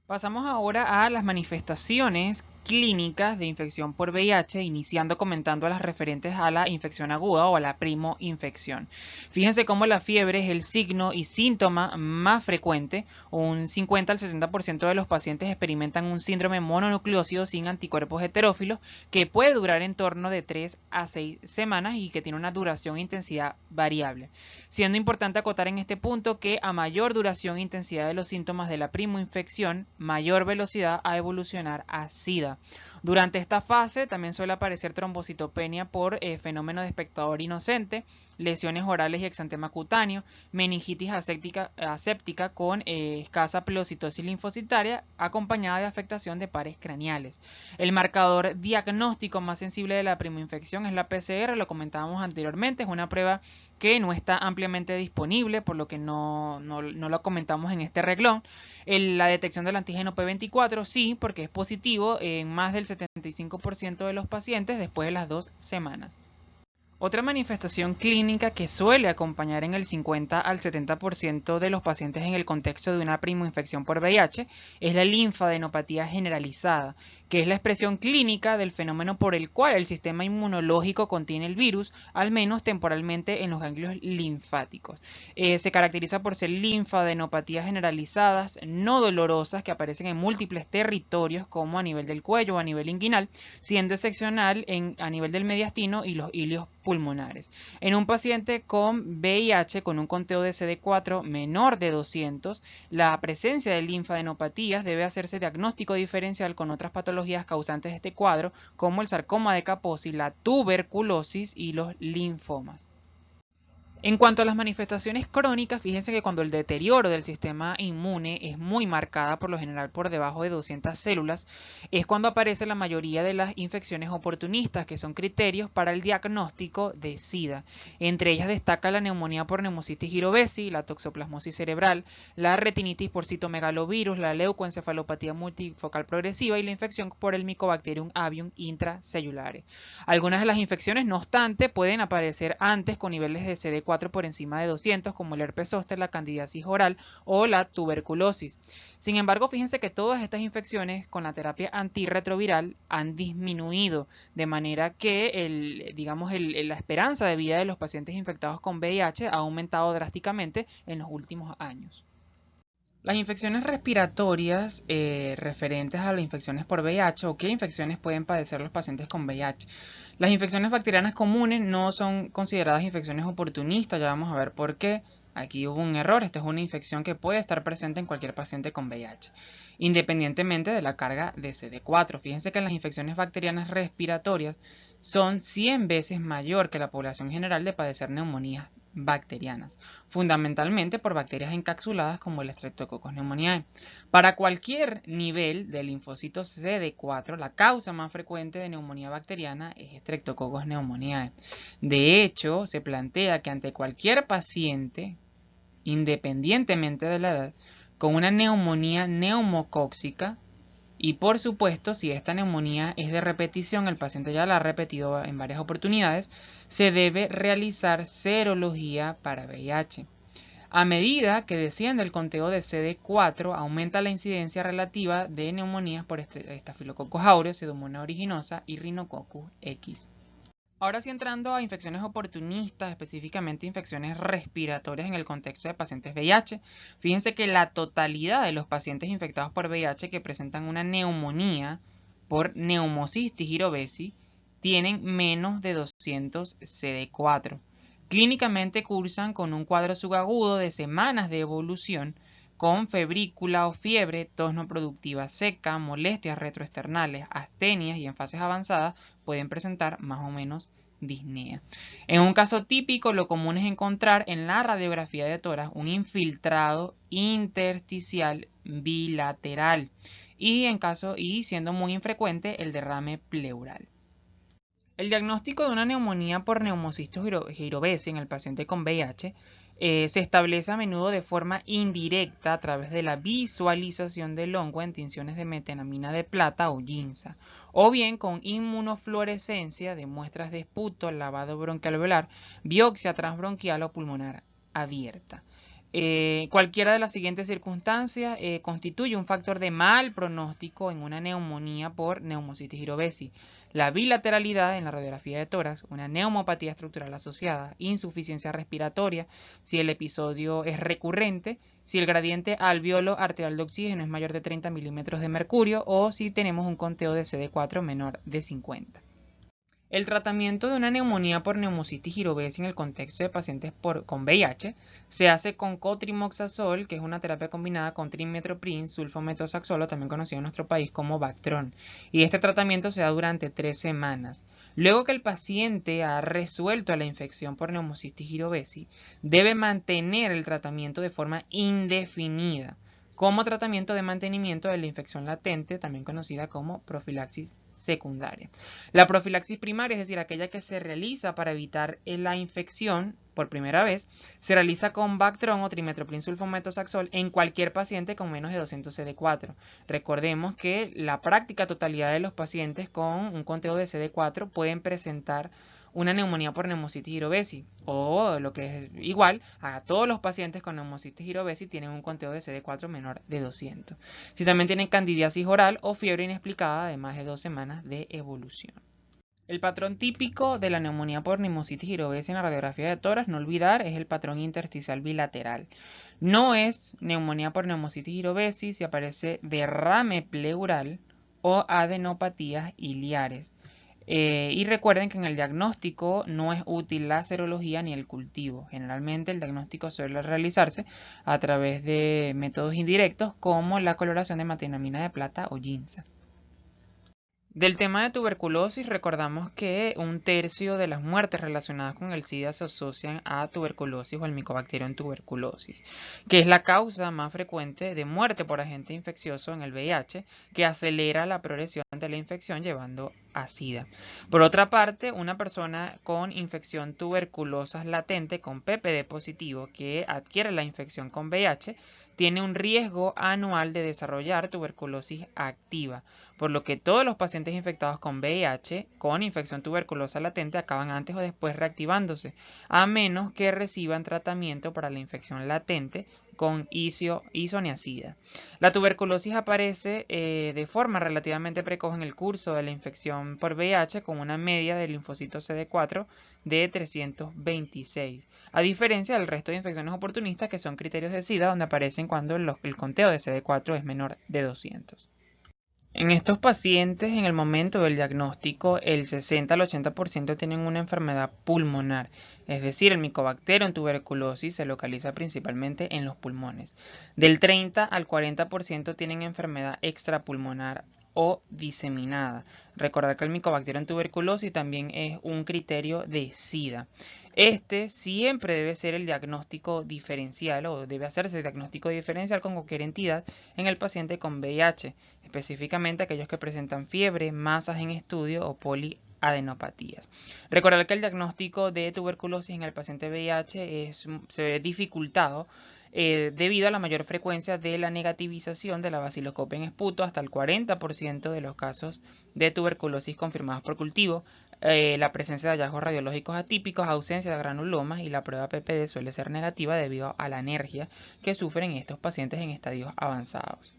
Pasamos ahora a las manifestaciones clínicas de infección por VIH, iniciando comentando las referentes a la infección aguda o a la primoinfección. Fíjense cómo la fiebre es el signo y síntoma más frecuente. Un 50 al 60% de los pacientes experimentan un síndrome mononucleósido sin anticuerpos heterófilos que puede durar en torno de 3 a 6 semanas y que tiene una duración e intensidad variable. Siendo importante acotar en este punto que a mayor duración e intensidad de los síntomas de la primoinfección, mayor velocidad a evolucionar a SIDA. Durante esta fase también suele aparecer trombocitopenia por fenómeno de espectador inocente, lesiones orales y exantema cutáneo, meningitis aséptica con escasa pilocitosis linfocitaria acompañada de afectación de pares craneales. El marcador diagnóstico más sensible de la primoinfección es la PCR, lo comentábamos anteriormente, es una prueba que no está ampliamente disponible, por lo que no lo comentamos en este reglón. La detección del antígeno P24 sí, porque es positivo en más del 75% de los pacientes después de las 2 semanas. Otra manifestación clínica que suele acompañar en el 50 al 70% de los pacientes en el contexto de una primoinfección por VIH es la linfadenopatía generalizada, que es la expresión clínica del fenómeno por el cual el sistema inmunológico contiene el virus, al menos temporalmente en los ganglios linfáticos. Se caracteriza por ser linfadenopatías generalizadas, no dolorosas, que aparecen en múltiples territorios como a nivel del cuello o a nivel inguinal, siendo excepcional a nivel del mediastino y los ilios pulmonares. En un paciente con VIH con un conteo de CD4 menor de 200, la presencia de linfadenopatías debe hacerse diagnóstico diferencial con otras patologías causantes de este cuadro, como el sarcoma de Kaposi, la tuberculosis y los linfomas. En cuanto a las manifestaciones crónicas, fíjense que cuando el deterioro del sistema inmune es muy marcada, por lo general por debajo de 200 células, es cuando aparece la mayoría de las infecciones oportunistas, que son criterios para el diagnóstico de SIDA. Entre ellas destaca la neumonía por Pneumocystis jirovecii, la toxoplasmosis cerebral, la retinitis por citomegalovirus, la leucoencefalopatía multifocal progresiva y la infección por el Mycobacterium avium intracelulares. Algunas de las infecciones, no obstante, pueden aparecer antes con niveles de CD4 por encima de 200, como el herpes zóster, la candidiasis oral o la tuberculosis. Sin embargo, fíjense que todas estas infecciones con la terapia antirretroviral han disminuido, de manera que la esperanza de vida de los pacientes infectados con VIH ha aumentado drásticamente en los últimos años. Las infecciones respiratorias referentes a las infecciones por VIH o qué infecciones pueden padecer los pacientes con VIH. Las infecciones bacterianas comunes no son consideradas infecciones oportunistas, ya vamos a ver por qué. Aquí hubo un error, esta es una infección que puede estar presente en cualquier paciente con VIH, independientemente de la carga de CD4. Fíjense que en las infecciones bacterianas respiratorias son 100 veces mayor que la población general de padecer neumonías bacterianas, fundamentalmente por bacterias encapsuladas como el Streptococcus pneumoniae. Para cualquier nivel de linfocitos CD4, la causa más frecuente de neumonía bacteriana es Streptococcus pneumoniae. De hecho, se plantea que ante cualquier paciente, independientemente de la edad, con una neumonía neumocóxica, y por supuesto, si esta neumonía es de repetición, el paciente ya la ha repetido en varias oportunidades, se debe realizar serología para VIH. A medida que desciende el conteo de CD4, aumenta la incidencia relativa de neumonías por Staphylococcus aureus, Pseudomonas aeruginosa y Rhinococcus X. Ahora sí, entrando a infecciones oportunistas, específicamente infecciones respiratorias en el contexto de pacientes VIH. Fíjense que la totalidad de los pacientes infectados por VIH que presentan una neumonía por Pneumocystis jirovesi tienen menos de 200 CD4. Clínicamente cursan con un cuadro subagudo de semanas de evolución con febrícula o fiebre, tos no productiva seca, molestias retroesternales, astenias y en fases avanzadas pueden presentar más o menos disnea. En un caso típico, lo común es encontrar en la radiografía de tórax un infiltrado intersticial bilateral y siendo muy infrecuente el derrame pleural. El diagnóstico de una neumonía por Pneumocystis jirovesi en el paciente con VIH se establece a menudo de forma indirecta a través de la visualización del hongo en tinciones de metenamina de plata o ginza, o bien con inmunofluorescencia de muestras de esputo, lavado bronquialveolar, biopsia transbronquial o pulmonar abierta. Cualquiera de las siguientes circunstancias constituye un factor de mal pronóstico en una neumonía por Pneumocystis jirovesi. La bilateralidad en la radiografía de tórax, una neumopatía estructural asociada, insuficiencia respiratoria, si el episodio es recurrente, si el gradiente alveolo arterial de oxígeno es mayor de 30 milímetros de mercurio o si tenemos un conteo de CD4 menor de 50. El tratamiento de una neumonía por Pneumocystis jirovesi en el contexto de pacientes con VIH se hace con cotrimoxazol, que es una terapia combinada con trimethoprim, sulfametoxazol, también conocido en nuestro país como Bactron. Y este tratamiento se da durante 3 semanas. Luego que el paciente ha resuelto la infección por Pneumocystis jirovesi, debe mantener el tratamiento de forma indefinida, como tratamiento de mantenimiento de la infección latente, también conocida como profilaxis secundaria. La profilaxis primaria, es decir, aquella que se realiza para evitar la infección por primera vez, se realiza con Bactron o trimethoprim sulfametoxazol en cualquier paciente con menos de 200 CD4. Recordemos que la práctica totalidad de los pacientes con un conteo de CD4 pueden presentar una neumonía por Pneumocystis jirovesi, o lo que es igual a todos los pacientes con Pneumocystis jirovesi tienen un conteo de CD4 menor de 200. Si también tienen candidiasis oral o fiebre inexplicada de más de 2 semanas de evolución. El patrón típico de la neumonía por Pneumocystis jirovesi en la radiografía de tórax, no olvidar, es el patrón intersticial bilateral. No es neumonía por Pneumocystis jirovesi si aparece derrame pleural o adenopatías iliares. Y recuerden que en el diagnóstico no es útil la serología ni el cultivo. Generalmente el diagnóstico suele realizarse a través de métodos indirectos como la coloración de metenamina de plata o ginza. Del tema de tuberculosis, recordamos que 1/3 de las muertes relacionadas con el SIDA se asocian a tuberculosis o al Mycobacterium tuberculosis, que es la causa más frecuente de muerte por agente infeccioso en el VIH, que acelera la progresión de la infección llevando a SIDA. Por otra parte, una persona con infección tuberculosa latente con PPD positivo que adquiere la infección con VIH tiene un riesgo anual de desarrollar tuberculosis activa, por lo que todos los pacientes infectados con VIH con infección tuberculosa latente acaban antes o después reactivándose, a menos que reciban tratamiento para la infección latente con isoniazida. La tuberculosis aparece de forma relativamente precoz en el curso de la infección por VIH con una media de linfocitos CD4 de 326, a diferencia del resto de infecciones oportunistas que son criterios de SIDA donde aparecen cuando el conteo de CD4 es menor de 200. En estos pacientes, en el momento del diagnóstico, el 60 al 80% tienen una enfermedad pulmonar, es decir, el Mycobacterium tuberculosis se localiza principalmente en los pulmones. Del 30 al 40% tienen enfermedad extrapulmonar o diseminada. Recordar que el Mycobacterium tuberculosis también es un criterio de SIDA. Este siempre debe ser el diagnóstico diferencial o debe hacerse el diagnóstico diferencial con cualquier entidad en el paciente con VIH, específicamente aquellos que presentan fiebre, masas en estudio o poliadenopatías. Recordar que el diagnóstico de tuberculosis en el paciente VIH se ve dificultado debido a la mayor frecuencia de la negativización de la baciloscopia en esputo, hasta el 40% de los casos de tuberculosis confirmados por cultivo, la presencia de hallazgos radiológicos atípicos, ausencia de granulomas y la prueba PPD suele ser negativa debido a la alergia que sufren estos pacientes en estadios avanzados.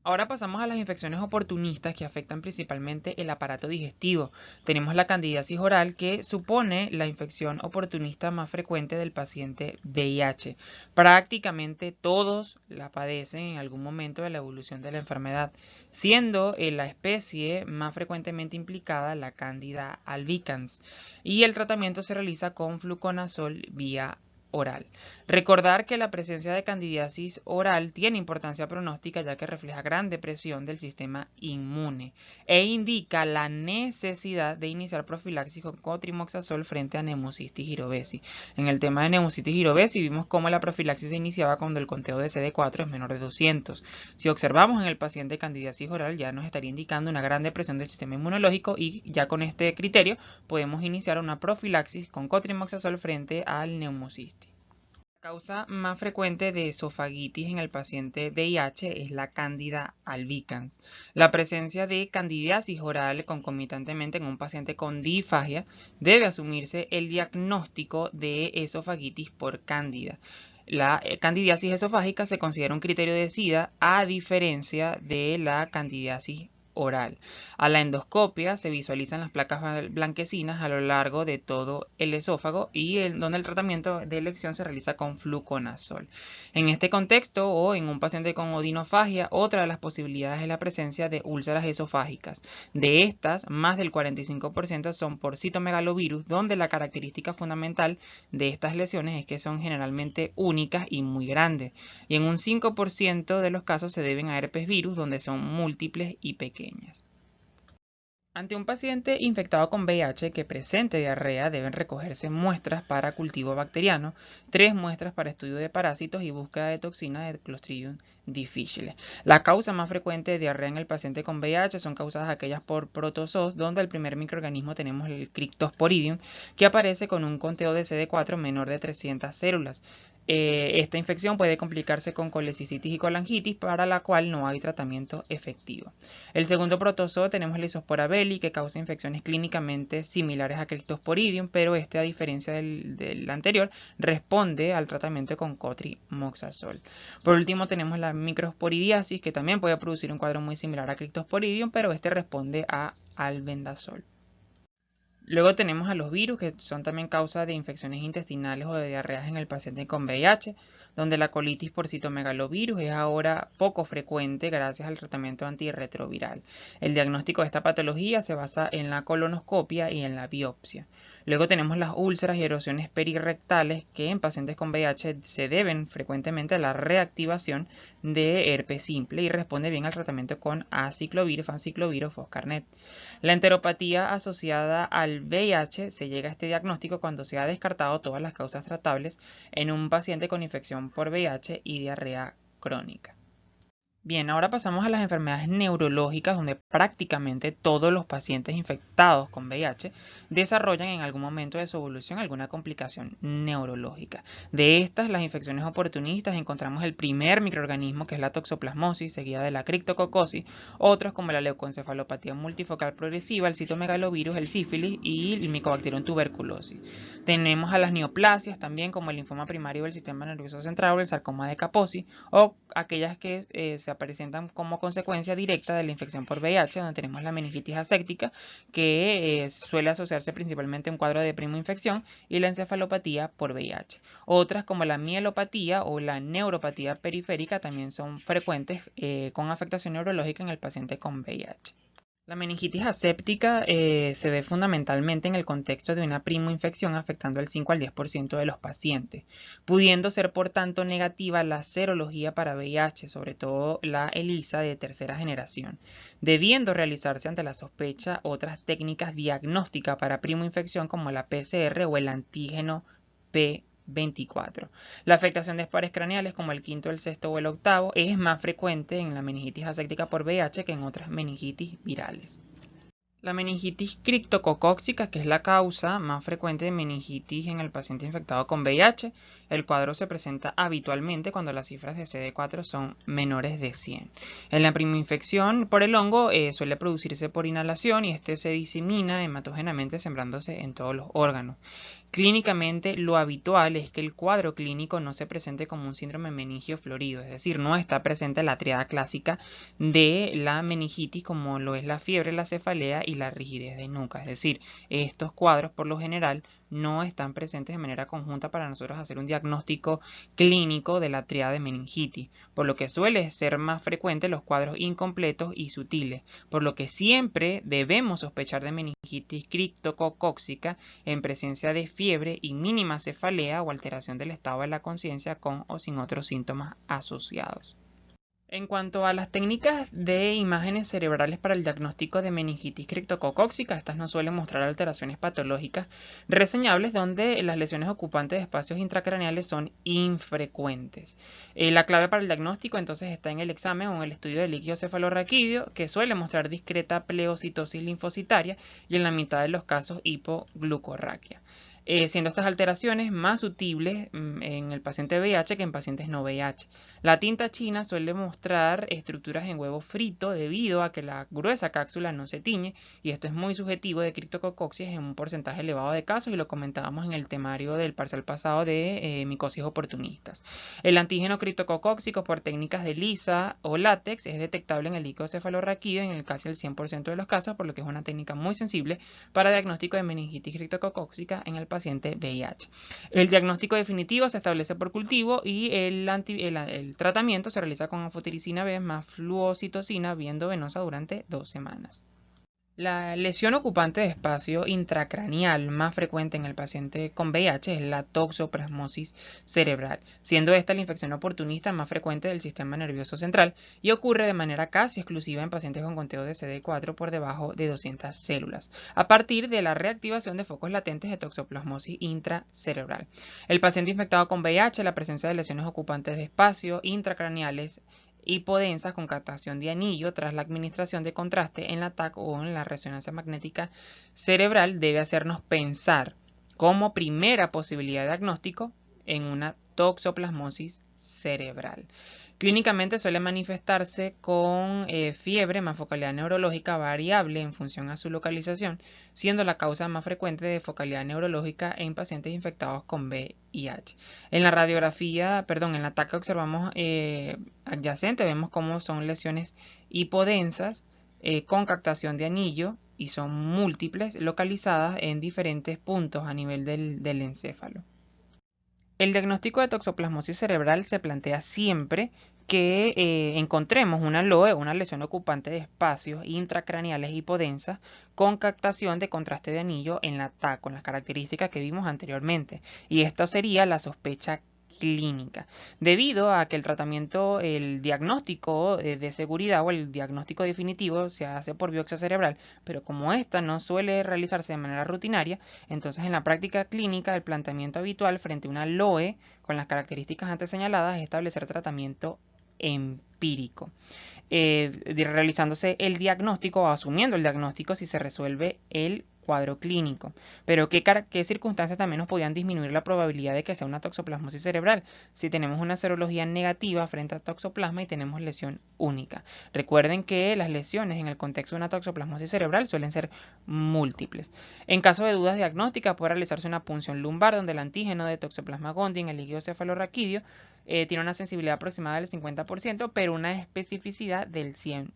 Ahora pasamos a las infecciones oportunistas que afectan principalmente el aparato digestivo. Tenemos la candidiasis oral, que supone la infección oportunista más frecuente del paciente VIH. Prácticamente todos la padecen en algún momento de la evolución de la enfermedad, siendo la especie más frecuentemente implicada la Candida albicans, y el tratamiento se realiza con fluconazol vía oral. Recordar que la presencia de candidiasis oral tiene importancia pronóstica, ya que refleja gran depresión del sistema inmune e indica la necesidad de iniciar profilaxis con cotrimoxazol frente a Pneumocystis jirovesi. En el tema de Pneumocystis jirovesi vimos cómo la profilaxis se iniciaba cuando el conteo de CD4 es menor de 200. Si observamos en el paciente candidiasis oral, ya nos estaría indicando una gran depresión del sistema inmunológico, y ya con este criterio podemos iniciar una profilaxis con cotrimoxazol frente al Pneumocystis. La causa más frecuente de esofagitis en el paciente VIH es la Candida albicans. La presencia de candidiasis oral concomitantemente en un paciente con disfagia debe asumirse el diagnóstico de esofagitis por cándida. La candidiasis esofágica se considera un criterio de SIDA a diferencia de la candidiasis oral. A la endoscopia se visualizan las placas blanquecinas a lo largo de todo el esófago, y donde el tratamiento de elección se realiza con fluconazol. En este contexto, o en un paciente con odinofagia, otra de las posibilidades es la presencia de úlceras esofágicas. De estas, más del 45% son por citomegalovirus, donde la característica fundamental de estas lesiones es que son generalmente únicas y muy grandes, y en un 5% de los casos se deben a herpes virus, donde son múltiples y pequeñas. Ante un paciente infectado con VIH que presente diarrea, deben recogerse muestras para cultivo bacteriano, 3 muestras para estudio de parásitos y búsqueda de toxina de Clostridium difficile. La causa más frecuente de diarrea en el paciente con VIH son causadas aquellas por protozoos, donde el primer microorganismo tenemos el Cryptosporidium, que aparece con un conteo de CD4 menor de 300 células. Esta infección puede complicarse con colecicitis y colangitis, para la cual no hay tratamiento efectivo. El segundo protozoo tenemos la Isospora belli, que causa infecciones clínicamente similares a Cryptosporidium, pero a diferencia del anterior, responde al tratamiento con cotrimoxazol. Por último tenemos la microsporidiasis, que también puede producir un cuadro muy similar a Cryptosporidium, pero responde a albendazol. Luego tenemos a los virus, que son también causa de infecciones intestinales o de diarreas en el paciente con VIH, donde la colitis por citomegalovirus es ahora poco frecuente gracias al tratamiento antirretroviral. El diagnóstico de esta patología se basa en la colonoscopia y en la biopsia. Luego tenemos las úlceras y erosiones perirectales, que en pacientes con VIH se deben frecuentemente a la reactivación de herpes simple y responde bien al tratamiento con aciclovir, fanciclovir o foscarnet. La enteropatía asociada al VIH se llega a este diagnóstico cuando se ha descartado todas las causas tratables en un paciente con infección por VIH y diarrea crónica. Bien, ahora pasamos a las enfermedades neurológicas, donde prácticamente todos los pacientes infectados con VIH desarrollan en algún momento de su evolución alguna complicación neurológica. De estas, las infecciones oportunistas, encontramos el primer microorganismo, que es la toxoplasmosis, seguida de la criptococosis, otros como la leucoencefalopatía multifocal progresiva, el citomegalovirus, el sífilis y el Mycobacterium tuberculosis. Tenemos a las neoplasias también, como el linfoma primario del sistema nervioso central o el sarcoma de Kaposi, o aquellas que se presentan como consecuencia directa de la infección por VIH, donde tenemos la meningitis aséptica, que suele asociarse principalmente a un cuadro de primoinfección, y la encefalopatía por VIH. Otras, como la mielopatía o la neuropatía periférica, también son frecuentes con afectación neurológica en el paciente con VIH. La meningitis aséptica se ve fundamentalmente en el contexto de una primoinfección afectando al 5 al 10% de los pacientes, pudiendo ser por tanto negativa la serología para VIH, sobre todo la ELISA de tercera generación, debiendo realizarse ante la sospecha otras técnicas diagnósticas para primoinfección como la PCR o el antígeno P24. La afectación de pares craneales como el quinto, el sexto o el octavo es más frecuente en la meningitis aséptica por VIH que en otras meningitis virales. La meningitis criptococóxica, que es la causa más frecuente de meningitis en el paciente infectado con VIH, el cuadro se presenta habitualmente cuando las cifras de CD4 son menores de 100. En la primoinfección por el hongo suele producirse por inhalación y este se disemina hematógenamente sembrándose en todos los órganos. Clínicamente, lo habitual es que el cuadro clínico no se presente como un síndrome meningio florido, es decir, no está presente la triada clásica de la meningitis como lo es la fiebre, la cefalea y la rigidez de nuca. Es decir, estos cuadros por lo general no están presentes de manera conjunta para nosotros hacer un diagnóstico clínico de la triada de meningitis, por lo que suele ser más frecuente los cuadros incompletos y sutiles, por lo que siempre debemos sospechar de meningitis criptococóxica en presencia de fiebre y mínima cefalea o alteración del estado de la conciencia con o sin otros síntomas asociados. En cuanto a las técnicas de imágenes cerebrales para el diagnóstico de meningitis criptococóxica, estas no suelen mostrar alteraciones patológicas reseñables donde las lesiones ocupantes de espacios intracraneales son infrecuentes. La clave para el diagnóstico entonces está en el examen o en el estudio del líquido cefalorraquídeo, que suele mostrar discreta pleocitosis linfocitaria y en la mitad de los casos hipoglucorraquia. Siendo estas alteraciones más sutiles en el paciente VIH que en pacientes no VIH. La tinta china suele mostrar estructuras en huevo frito debido a que la gruesa cápsula no se tiñe y esto es muy subjetivo de criptococcus en un porcentaje elevado de casos y lo comentábamos en el temario del parcial pasado de micosis oportunistas. El antígeno criptococóxico por técnicas de lisa o látex es detectable en el líquido cefalorraquídeo en el casi el 100% de los casos, por lo que es una técnica muy sensible para diagnóstico de meningitis criptococóxica en el paciente VIH. El diagnóstico definitivo se establece por cultivo y el tratamiento se realiza con anfotericina B más fluocitocina vía endovenosa durante 2 semanas. La lesión ocupante de espacio intracraneal más frecuente en el paciente con VIH es la toxoplasmosis cerebral, siendo esta la infección oportunista más frecuente del sistema nervioso central y ocurre de manera casi exclusiva en pacientes con conteo de CD4 por debajo de 200 células, a partir de la reactivación de focos latentes de toxoplasmosis intracerebral. El paciente infectado con VIH, la presencia de lesiones ocupantes de espacio intracraneales hipodensas con captación de anillo tras la administración de contraste en la TAC o en la resonancia magnética cerebral debe hacernos pensar como primera posibilidad de diagnóstico en una toxoplasmosis cerebral. Clínicamente suele manifestarse con fiebre más focalidad neurológica variable en función a su localización, siendo la causa más frecuente de focalidad neurológica en pacientes infectados con VIH. En la radiografía, en la TAC que observamos adyacente, vemos cómo son lesiones hipodensas con captación de anillo y son múltiples, localizadas en diferentes puntos a nivel del encéfalo. El diagnóstico de toxoplasmosis cerebral se plantea siempre que encontremos una LOE, una lesión ocupante de espacios intracraneales hipodensas con captación de contraste de anillo en la TAC, con las características que vimos anteriormente. Y esto sería la sospecha clínica, debido a que el tratamiento, el diagnóstico de seguridad o el diagnóstico definitivo se hace por biopsia cerebral, pero como esta no suele realizarse de manera rutinaria, entonces en la práctica clínica el planteamiento habitual frente a una LOE con las características antes señaladas es establecer tratamiento empírico, realizándose el diagnóstico o asumiendo el diagnóstico si se resuelve el cuadro clínico. Pero ¿qué circunstancias también nos podían disminuir la probabilidad de que sea una toxoplasmosis cerebral? Si tenemos una serología negativa frente a toxoplasma y tenemos lesión única. Recuerden que las lesiones en el contexto de una toxoplasmosis cerebral suelen ser múltiples. En caso de dudas diagnósticas puede realizarse una punción lumbar donde el antígeno de Toxoplasma gondii en el líquido cefalorraquídeo tiene una sensibilidad aproximada del 50%, pero una especificidad del 100%.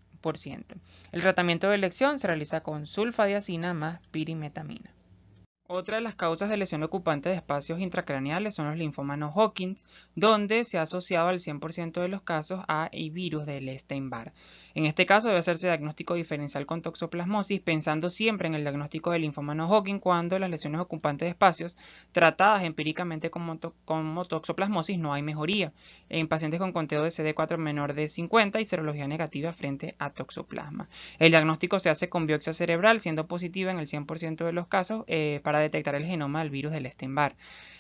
El tratamiento de elección se realiza con sulfadiazina más pirimetamina. Otra de las causas de lesión ocupante de espacios intracraneales son los linfomas no Hodgkin, donde se ha asociado al 100% de los casos a virus del Epstein-Barr. En este caso debe hacerse diagnóstico diferencial con toxoplasmosis, pensando siempre en el diagnóstico del linfoma no Hodgkin cuando las lesiones ocupantes de espacios tratadas empíricamente como toxoplasmosis no hay mejoría en pacientes con conteo de CD4 menor de 50 y serología negativa frente a toxoplasma. El diagnóstico se hace con biopsia cerebral, siendo positiva en el 100% de los casos para detectar el genoma del virus del Epstein-Barr.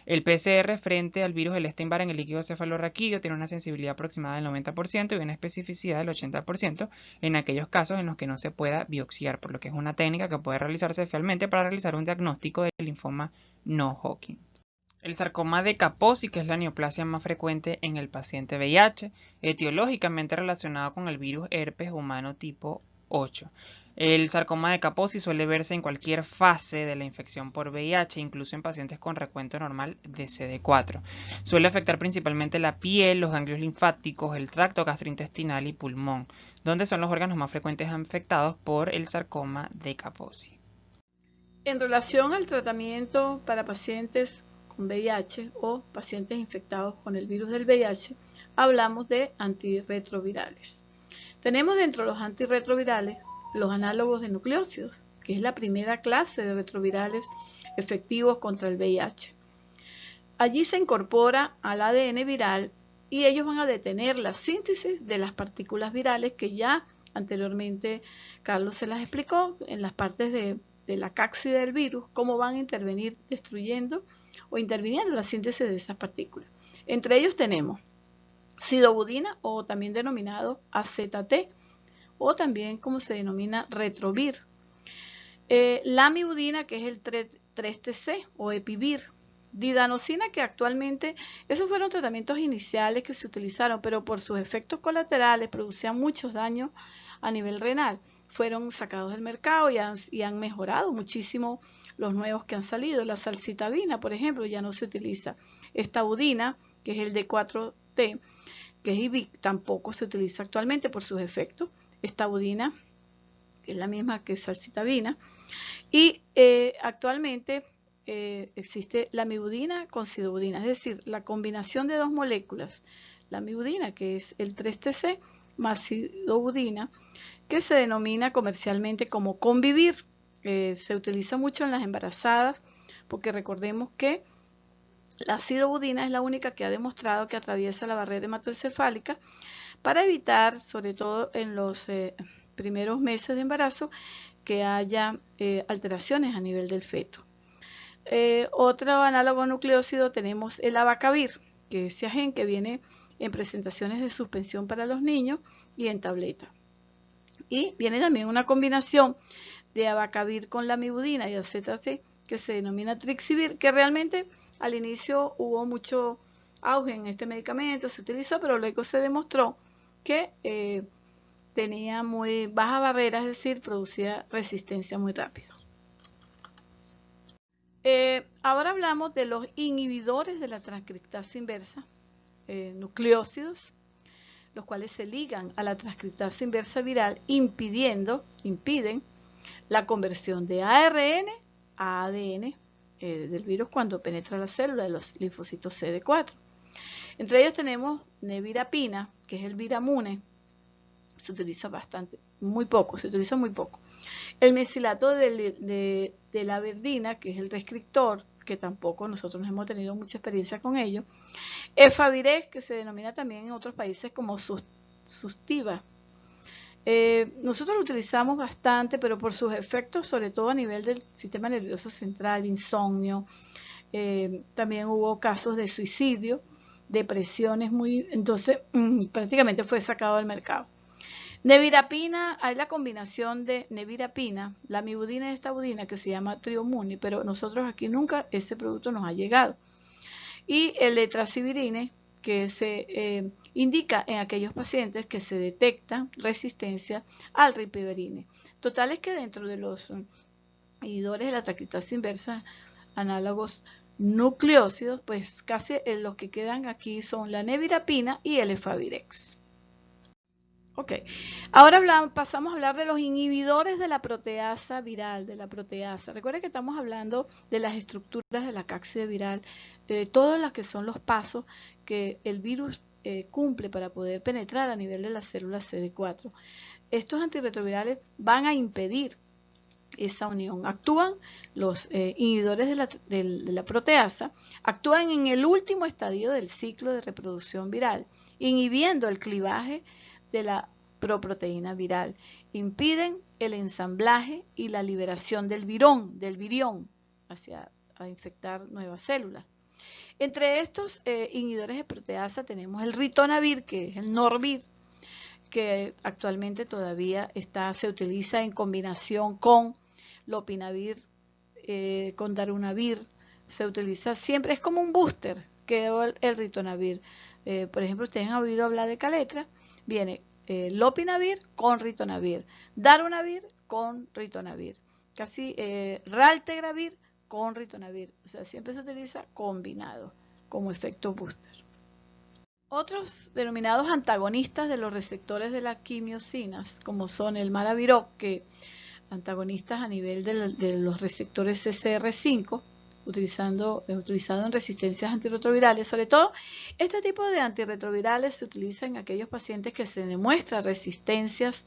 El PCR frente al virus del Epstein-Barr en el líquido cefalorraquídeo tiene una sensibilidad aproximada del 90% y una especificidad del 80% en aquellos casos en los que no se pueda biopsiar, por lo que es una técnica que puede realizarse fielmente para realizar un diagnóstico del linfoma no Hodgkin. El sarcoma de Kaposi, que es la neoplasia más frecuente en el paciente VIH, etiológicamente relacionado con el virus herpes humano tipo 8. El sarcoma de Kaposi suele verse en cualquier fase de la infección por VIH, incluso en pacientes con recuento normal de CD4. Suele afectar principalmente la piel, los ganglios linfáticos, el tracto gastrointestinal y pulmón, donde son los órganos más frecuentes afectados por el sarcoma de Kaposi. En relación al tratamiento para pacientes con VIH o pacientes infectados con el virus del VIH, hablamos de antirretrovirales. Tenemos dentro de los antirretrovirales los análogos de nucleósidos, que es la primera clase de retrovirales efectivos contra el VIH. Allí se incorpora al ADN viral y ellos van a detener la síntesis de las partículas virales que ya anteriormente Carlos se las explicó en las partes de la cápside del virus, cómo van a intervenir destruyendo o interviniendo la síntesis de esas partículas. Entre ellos tenemos sidobudina, o también denominado AZT, o también como se denomina retrovir. Lamivudina, que es el 3TC o epivir. Didanosina, que actualmente, esos fueron tratamientos iniciales que se utilizaron, pero por sus efectos colaterales producían muchos daños a nivel renal. Fueron sacados del mercado y han mejorado muchísimo los nuevos que han salido. La salcitabina, por ejemplo, ya no se utiliza. Estabudina, que es el D4T, que es IVIC, tampoco se utiliza actualmente por sus efectos. Estabudina es la misma que salcitabina. Y actualmente existe la lamivudina con sidobudina, es decir, la combinación de dos moléculas, la lamivudina, que es el 3TC, más sidobudina, que se denomina comercialmente como convivir. Se utiliza mucho en las embarazadas, porque recordemos que la sidobudina es la única que ha demostrado que atraviesa la barrera hematoencefálica para evitar, sobre todo en los primeros meses de embarazo, que haya alteraciones a nivel del feto. Otro análogo nucleócido tenemos el abacavir, que es Siagen, que viene en presentaciones de suspensión para los niños y en tableta. Y viene también una combinación de abacavir con lamivudina y AZT, que se denomina trixivir, que realmente al inicio hubo mucho auge en este medicamento, se utilizó, pero luego se demostró que tenía muy baja barrera, es decir, producía resistencia muy rápido. Ahora hablamos de los inhibidores de la transcriptasa inversa, nucleócidos, los cuales se ligan a la transcriptasa inversa viral, impiden la conversión de ARN a ADN del virus cuando penetra la célula de los linfocitos CD4. Entre ellos tenemos nevirapina, que es el viramune, se utiliza muy poco. El mesilato de la verdina, que es el restrictor, que tampoco nosotros no hemos tenido mucha experiencia con ello. Efavirex, que se denomina también en otros países como Sustiva. Nosotros lo utilizamos bastante, pero por sus efectos, sobre todo a nivel del sistema nervioso central, insomnio. También hubo casos de suicidio, depresiones entonces prácticamente fue sacado del mercado. Nevirapina, hay la combinación de nevirapina, lamivudina y estabudina, que se llama Triomune, pero nosotros aquí nunca ese producto nos ha llegado. Y el letracibirine, que se indica en aquellos pacientes que se detecta resistencia al ripivirine. Total es que dentro de los inhibidores de la transcriptasa inversa, análogos nucleócidos, pues casi los que quedan aquí son la nevirapina y el efavirex. Ok, ahora pasamos a hablar de los inhibidores de la proteasa viral, de la proteasa. Recuerden que estamos hablando de las estructuras de la cápside viral, de todos los que son los pasos que el virus cumple para poder penetrar a nivel de las células CD4. estos antirretrovirales van a impedir esa unión. Actúan los inhibidores de la proteasa, actúan en el último estadio del ciclo de reproducción viral, inhibiendo el clivaje de la proproteína viral, impiden el ensamblaje y la liberación del virión a infectar nuevas células. Entre estos inhibidores de proteasa tenemos el ritonavir, que es el Norvir, que actualmente todavía se utiliza en combinación con lopinavir, con darunavir, se utiliza siempre, es como un booster, quedó el ritonavir. Por ejemplo, ustedes han oído hablar de Caletra, viene lopinavir con ritonavir, darunavir con ritonavir, casi raltegravir con ritonavir, o sea, siempre se utiliza combinado como efecto booster. Otros denominados antagonistas de los receptores de las quimiosinas, como son el malaviroc, que antagonistas a nivel de los receptores CCR5, utilizado en resistencias antirretrovirales. Sobre todo, este tipo de antirretrovirales se utiliza en aquellos pacientes que se demuestran resistencias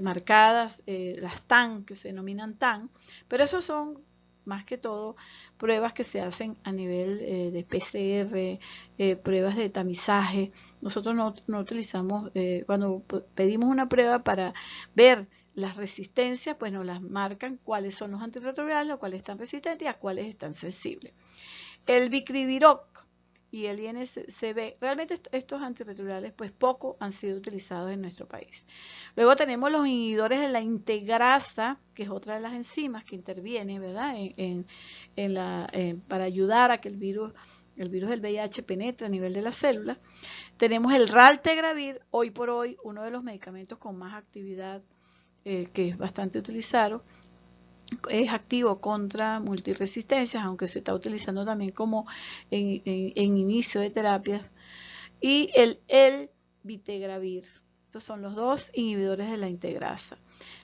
marcadas, las TAN, que se denominan TAN, pero esos son más que todo pruebas que se hacen a nivel de PCR, pruebas de tamizaje. Nosotros no utilizamos, cuando pedimos una prueba para ver las resistencias, pues nos las marcan cuáles son los antirretrovirales, los cuales están resistentes y a cuáles están sensibles. El Vicriviroc y el INCB, realmente estos antirretrovirales pues poco han sido utilizados en nuestro país. Luego tenemos los inhibidores de la integrasa, que es otra de las enzimas que interviene, ¿verdad?, para ayudar a que el virus del VIH penetre a nivel de la célula. Tenemos el raltegravir, hoy por hoy uno de los medicamentos con más actividad, que es bastante utilizado, es activo contra multiresistencias, aunque se está utilizando también como en inicio de terapias, y el vitegravir. Estos son los dos inhibidores de la integrasa.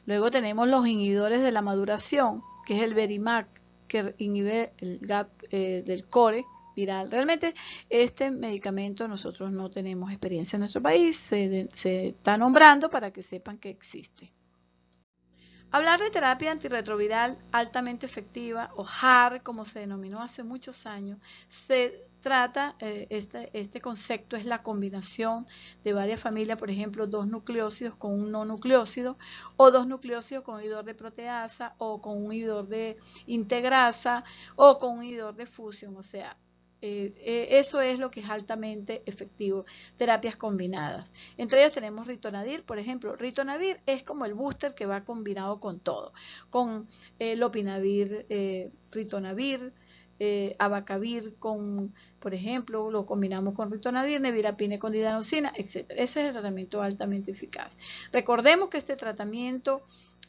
Luego tenemos los inhibidores de la maduración, que es el Verimac, que inhibe el GAT del core viral. Realmente este medicamento nosotros no tenemos experiencia en nuestro país, se está nombrando para que sepan que existe. Hablar de terapia antirretroviral altamente efectiva, o HAR, como se denominó hace muchos años, se trata, este concepto es la combinación de varias familias, por ejemplo, dos nucleócidos con un no nucleócido, o dos nucleócidos con un inhibidor de proteasa, o con un inhibidor de integrasa, o con un inhibidor de fusión, o sea, eso es lo que es altamente efectivo, terapias combinadas. Entre ellos tenemos ritonavir, por ejemplo. Ritonavir es como el booster que va combinado con todo, con lopinavir, ritonavir, abacavir, por ejemplo, lo combinamos con ritonavir, nevirapine con didanosina, etc. Ese es el tratamiento altamente eficaz. Recordemos que este tratamiento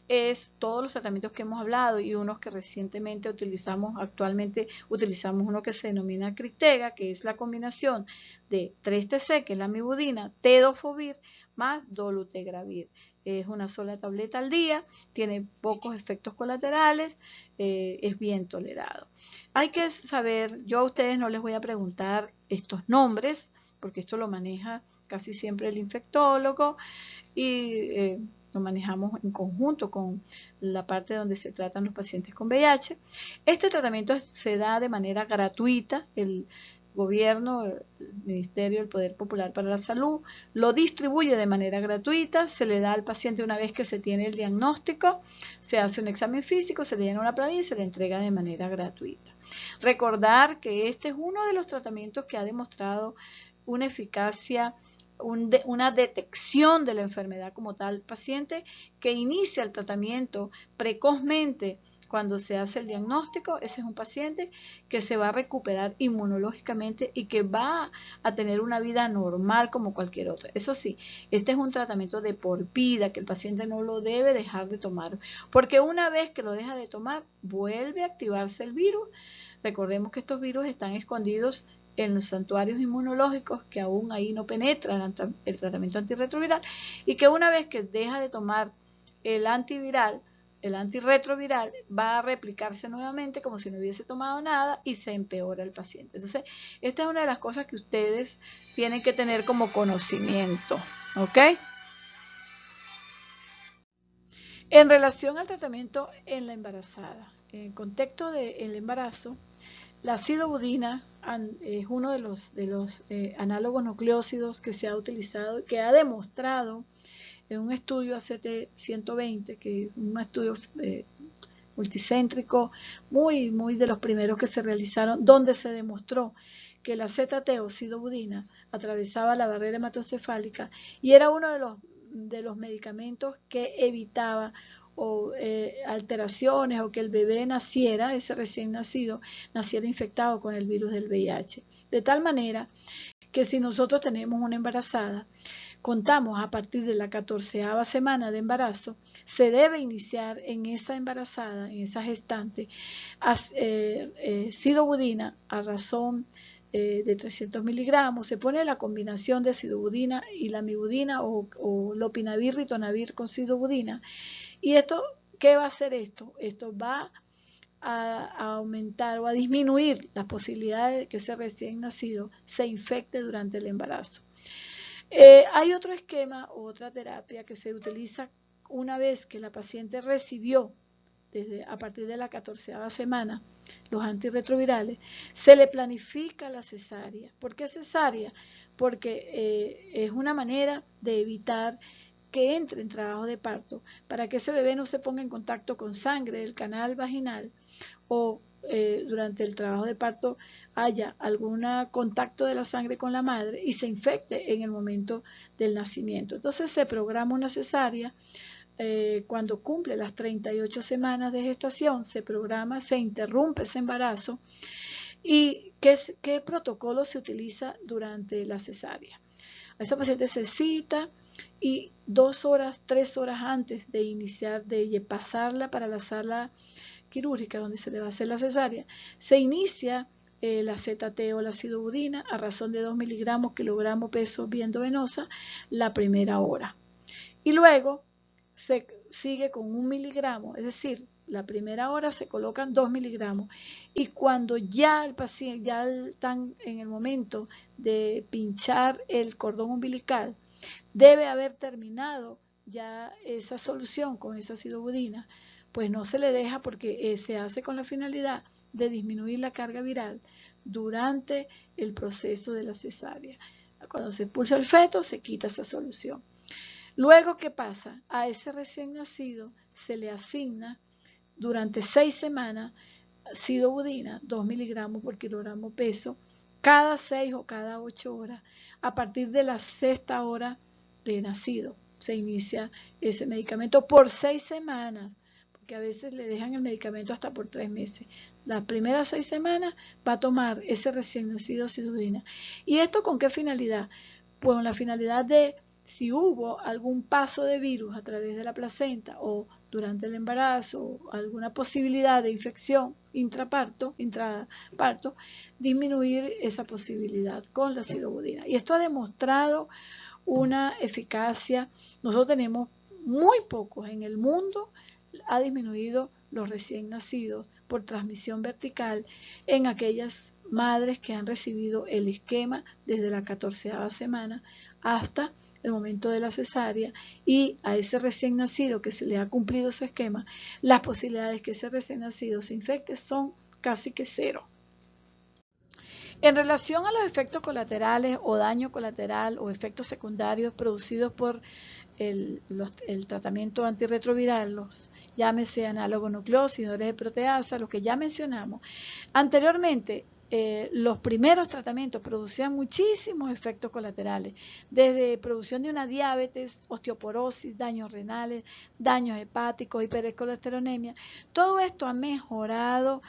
es todos los tratamientos que hemos hablado y unos que recientemente actualmente utilizamos uno que se denomina Crystega, que es la combinación de 3-TC, que es la mibudina, tenofovir más dolutegravir. Es una sola tableta al día, tiene pocos efectos colaterales, es bien tolerado. Hay que saber, yo a ustedes no les voy a preguntar estos nombres, porque esto lo maneja casi siempre el infectólogo y lo manejamos en conjunto con la parte donde se tratan los pacientes con VIH. Este tratamiento se da de manera gratuita. El gobierno, el Ministerio del Poder Popular para la Salud, lo distribuye de manera gratuita, se le da al paciente una vez que se tiene el diagnóstico, se hace un examen físico, se le llena una planilla y se le entrega de manera gratuita. Recordar que este es uno de los tratamientos que ha demostrado una eficacia, una detección de la enfermedad como tal. Paciente que inicia el tratamiento precozmente cuando se hace el diagnóstico, ese es un paciente que se va a recuperar inmunológicamente y que va a tener una vida normal como cualquier otra. Eso sí, este es un tratamiento de por vida que el paciente no lo debe dejar de tomar, porque una vez que lo deja de tomar, vuelve a activarse el virus. Recordemos que estos virus están escondidos en los santuarios inmunológicos que aún ahí no penetran el tratamiento antirretroviral, y que una vez que deja de tomar el antiviral, el antirretroviral, va a replicarse nuevamente como si no hubiese tomado nada y se empeora el paciente. Entonces, esta es una de las cosas que ustedes tienen que tener como conocimiento, ¿ok? En relación al tratamiento en la embarazada, en el contexto del embarazo, la sidobudina es uno de los análogos nucleósidos que se ha utilizado, que ha demostrado en un estudio ACT-120, que es un estudio multicéntrico, muy de los primeros que se realizaron, donde se demostró que la ZT o sidobudina atravesaba la barrera hematocefálica y era uno de los medicamentos que evitaba alteraciones o que el bebé naciera, ese recién nacido, naciera infectado con el virus del VIH. De tal manera que si nosotros tenemos una embarazada, contamos a partir de la 14ª semana de embarazo, se debe iniciar en esa embarazada, en esa gestante, sidobudina a razón de 300 miligramos. Se pone la combinación de sidobudina y lamivudina o lopinavir, ritonavir con sidobudina. ¿Y esto qué va a hacer esto? Esto va a aumentar o a disminuir las posibilidades de que ese recién nacido se infecte durante el embarazo. Hay otro esquema o otra terapia que se utiliza una vez que la paciente recibió a partir de la 14ª semana los antirretrovirales, se le planifica la cesárea. ¿Por qué cesárea? Porque es una manera de evitar que entre en trabajo de parto para que ese bebé no se ponga en contacto con sangre del canal vaginal o durante el trabajo de parto haya algún contacto de la sangre con la madre y se infecte en el momento del nacimiento. Entonces se programa una cesárea cuando cumple las 38 semanas de gestación, se programa, se interrumpe ese embarazo. ¿Y qué protocolo se utiliza durante la cesárea? A esa paciente se cita y 2 horas, 3 horas antes de iniciar, de pasarla para la sala quirúrgica donde se le va a hacer la cesárea, se inicia la ZT o la sidobudina a razón de 2 miligramos kilogramo peso vía endovenosa la primera hora. Y luego se sigue con 1 miligramo, es decir, la primera hora se colocan 2 miligramos y cuando ya el paciente, ya están en el momento de pinchar el cordón umbilical, debe haber terminado ya esa solución con esa sidobudina, pues no se le deja porque se hace con la finalidad de disminuir la carga viral durante el proceso de la cesárea. Cuando se expulsa el feto, se quita esa solución. Luego, ¿qué pasa? A ese recién nacido se le asigna durante 6 semanas sidobudina, 2 miligramos por kilogramo peso, cada 6 o cada 8 horas. A partir de la 6ª hora de nacido se inicia ese medicamento por 6 semanas, porque a veces le dejan el medicamento hasta por 3 meses. Las primeras 6 semanas va a tomar ese recién nacido sidobudina. ¿Y esto con qué finalidad? Pues con la finalidad de si hubo algún paso de virus a través de la placenta o durante el embarazo o alguna posibilidad de infección intraparto, disminuir esa posibilidad con la sidobudina. Y esto ha demostrado una eficacia. Nosotros tenemos muy pocos en el mundo, ha disminuido los recién nacidos por transmisión vertical en aquellas madres que han recibido el esquema desde la 14ª semana hasta el momento de la cesárea, y a ese recién nacido que se le ha cumplido su esquema, las posibilidades que ese recién nacido se infecte son casi que cero. En relación a los efectos colaterales o daño colateral o efectos secundarios producidos por el tratamiento antirretroviral, llámese análogos nucleósidos, de proteasa, los que ya mencionamos anteriormente, los primeros tratamientos producían muchísimos efectos colaterales, desde producción de una diabetes, osteoporosis, daños renales, daños hepáticos, hipercolesterolemia. Todo esto ha mejorado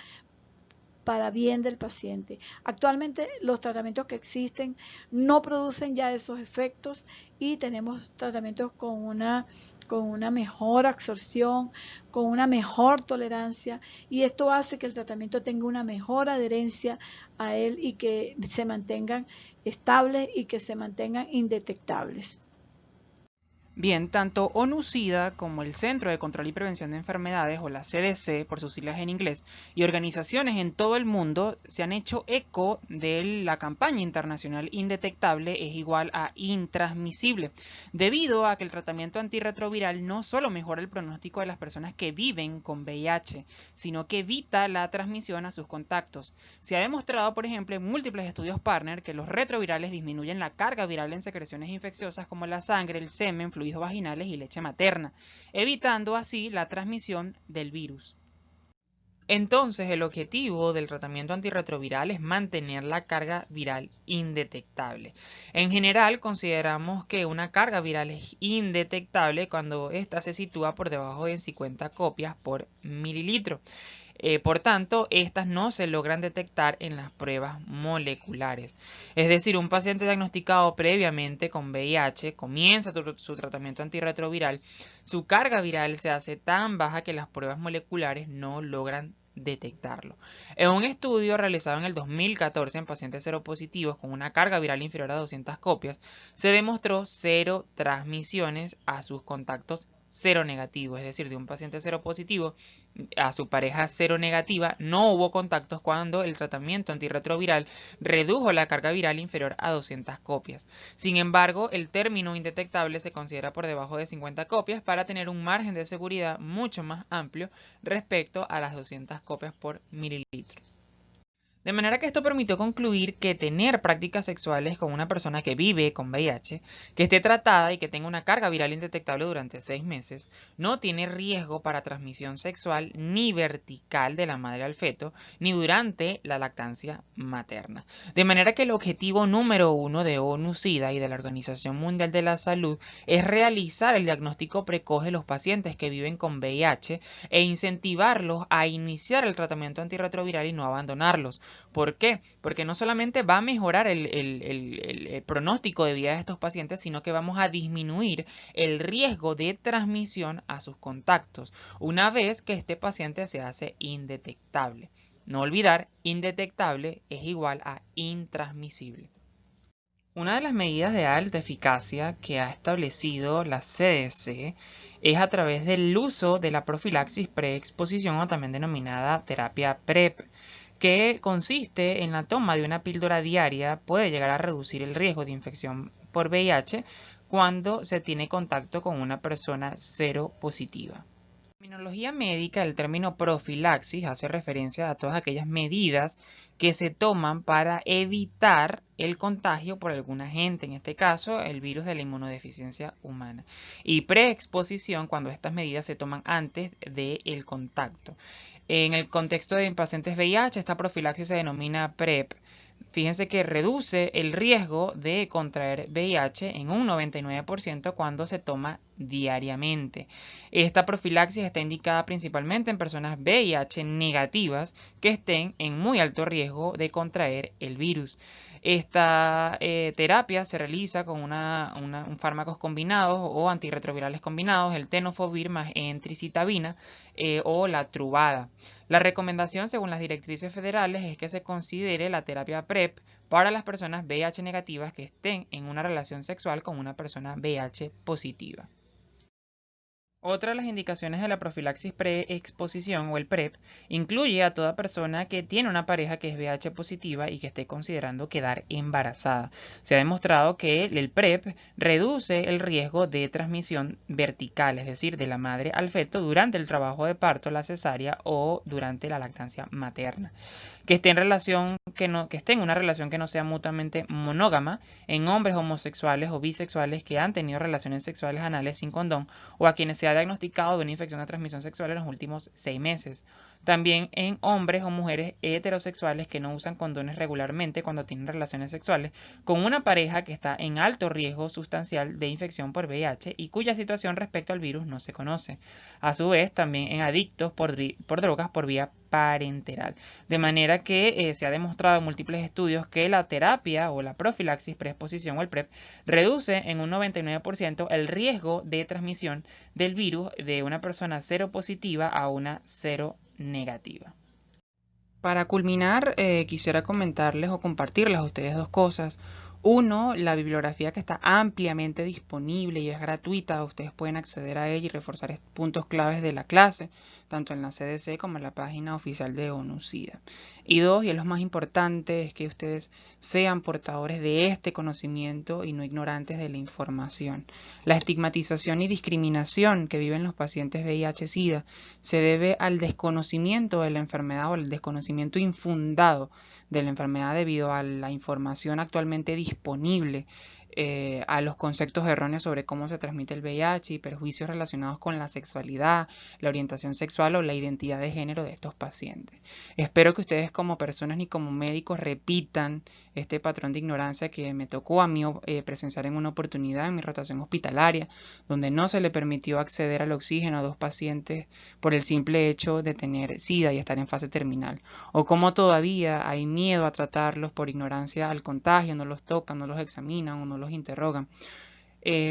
para bien del paciente. Actualmente los tratamientos que existen no producen ya esos efectos y tenemos tratamientos con una mejor absorción, con una mejor tolerancia, y esto hace que el tratamiento tenga una mejor adherencia a él y que se mantengan estables y que se mantengan indetectables. Bien, tanto ONU-SIDA como el Centro de Control y Prevención de Enfermedades, o la CDC, por sus siglas en inglés, y organizaciones en todo el mundo se han hecho eco de la campaña internacional indetectable es igual a intransmisible, debido a que el tratamiento antirretroviral no solo mejora el pronóstico de las personas que viven con VIH, sino que evita la transmisión a sus contactos. Se ha demostrado, por ejemplo, en múltiples estudios partner que los retrovirales disminuyen la carga viral en secreciones infecciosas como la sangre, el semen, fluidos vaginales y leche materna, evitando así la transmisión del virus. Entonces, el objetivo del tratamiento antirretroviral es mantener la carga viral indetectable. En general, consideramos que una carga viral es indetectable cuando ésta se sitúa por debajo de 50 copias por mililitro. Por tanto, estas no se logran detectar en las pruebas moleculares. Es decir, un paciente diagnosticado previamente con VIH comienza su tratamiento antirretroviral, su carga viral se hace tan baja que las pruebas moleculares no logran detectarlo. En un estudio realizado en el 2014 en pacientes seropositivos con una carga viral inferior a 200 copias, se demostró cero transmisiones a sus contactos seronegativos, es decir, de un paciente seropositivo a su pareja seronegativa no hubo contactos cuando el tratamiento antirretroviral redujo la carga viral inferior a 200 copias. Sin embargo, el término indetectable se considera por debajo de 50 copias para tener un margen de seguridad mucho más amplio respecto a las 200 copias por mililitro. De manera que esto permitió concluir que tener prácticas sexuales con una persona que vive con VIH, que esté tratada y que tenga una carga viral indetectable durante 6 meses, no tiene riesgo para transmisión sexual ni vertical de la madre al feto, ni durante la lactancia materna. De manera que el objetivo número 1 de ONU-SIDA y de la Organización Mundial de la Salud es realizar el diagnóstico precoz de los pacientes que viven con VIH e incentivarlos a iniciar el tratamiento antirretroviral y no abandonarlos. ¿Por qué? Porque no solamente va a mejorar el pronóstico de vida de estos pacientes, sino que vamos a disminuir el riesgo de transmisión a sus contactos, una vez que este paciente se hace indetectable. No olvidar, indetectable es igual a intransmisible. Una de las medidas de alta eficacia que ha establecido la CDC es a través del uso de la profilaxis preexposición, o también denominada terapia PrEP, que consiste en la toma de una píldora diaria. Puede llegar a reducir el riesgo de infección por VIH cuando se tiene contacto con una persona seropositiva. En terminología médica, el término profilaxis hace referencia a todas aquellas medidas que se toman para evitar el contagio por algún agente, en este caso el virus de la inmunodeficiencia humana. Y preexposición, cuando estas medidas se toman antes del contacto. En el contexto de pacientes VIH, esta profilaxis se denomina PrEP. Fíjense que reduce el riesgo de contraer VIH en un 99% cuando se toma diariamente. Esta profilaxis está indicada principalmente en personas VIH negativas que estén en muy alto riesgo de contraer el virus. Esta terapia se realiza con fármacos combinados o antirretrovirales combinados, el tenofovir más entricitabina o la truvada. La recomendación, según las directrices federales, es que se considere la terapia PrEP para las personas VIH negativas que estén en una relación sexual con una persona VIH positiva. Otra de las indicaciones de la profilaxis preexposición o el PrEP incluye a toda persona que tiene una pareja que es VIH positiva y que esté considerando quedar embarazada. Se ha demostrado que el PrEP reduce el riesgo de transmisión vertical, es decir, de la madre al feto durante el trabajo de parto, la cesárea o durante la lactancia materna. Que esté en una relación que no sea mutuamente monógama en hombres homosexuales o bisexuales que han tenido relaciones sexuales anales sin condón o a quienes se ha diagnosticado de una infección de transmisión sexual en los últimos 6 meses. También en hombres o mujeres heterosexuales que no usan condones regularmente cuando tienen relaciones sexuales con una pareja que está en alto riesgo sustancial de infección por VIH y cuya situación respecto al virus no se conoce. A su vez, también en adictos por drogas por vía parenteral. De manera que se ha demostrado en múltiples estudios que la terapia o la profilaxis preexposición o el PrEP reduce en un 99% el riesgo de transmisión del virus de una persona seropositiva a una seronegativa. Para culminar, quisiera comentarles o compartirles a ustedes dos cosas. Uno, la bibliografía que está ampliamente disponible y es gratuita, ustedes pueden acceder a ella y reforzar puntos claves de la clase, tanto en la CDC como en la página oficial de ONU-SIDA. Y dos, y es lo más importante, es que ustedes sean portadores de este conocimiento y no ignorantes de la información. La estigmatización y discriminación que viven los pacientes VIH-Sida se debe al desconocimiento de la enfermedad o al desconocimiento infundado de la enfermedad debido a la información actualmente disponible, a los conceptos erróneos sobre cómo se transmite el VIH y perjuicios relacionados con la sexualidad, la orientación sexual o la identidad de género de estos pacientes. Espero que ustedes como personas ni como médicos repitan este patrón de ignorancia que me tocó a mí presenciar en una oportunidad en mi rotación hospitalaria, donde no se le permitió acceder al oxígeno a 2 pacientes por el simple hecho de tener SIDA y estar en fase terminal, o como todavía hay miedo a tratarlos por ignorancia al contagio, no los tocan, no los examinan o no los interrogan.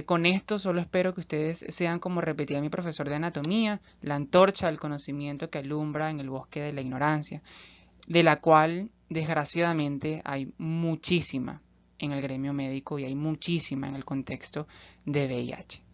Con esto solo espero que ustedes sean, como repetía mi profesor de anatomía, la antorcha del conocimiento que alumbra en el bosque de la ignorancia, de la cual desgraciadamente hay muchísima en el gremio médico y hay muchísima en el contexto de VIH.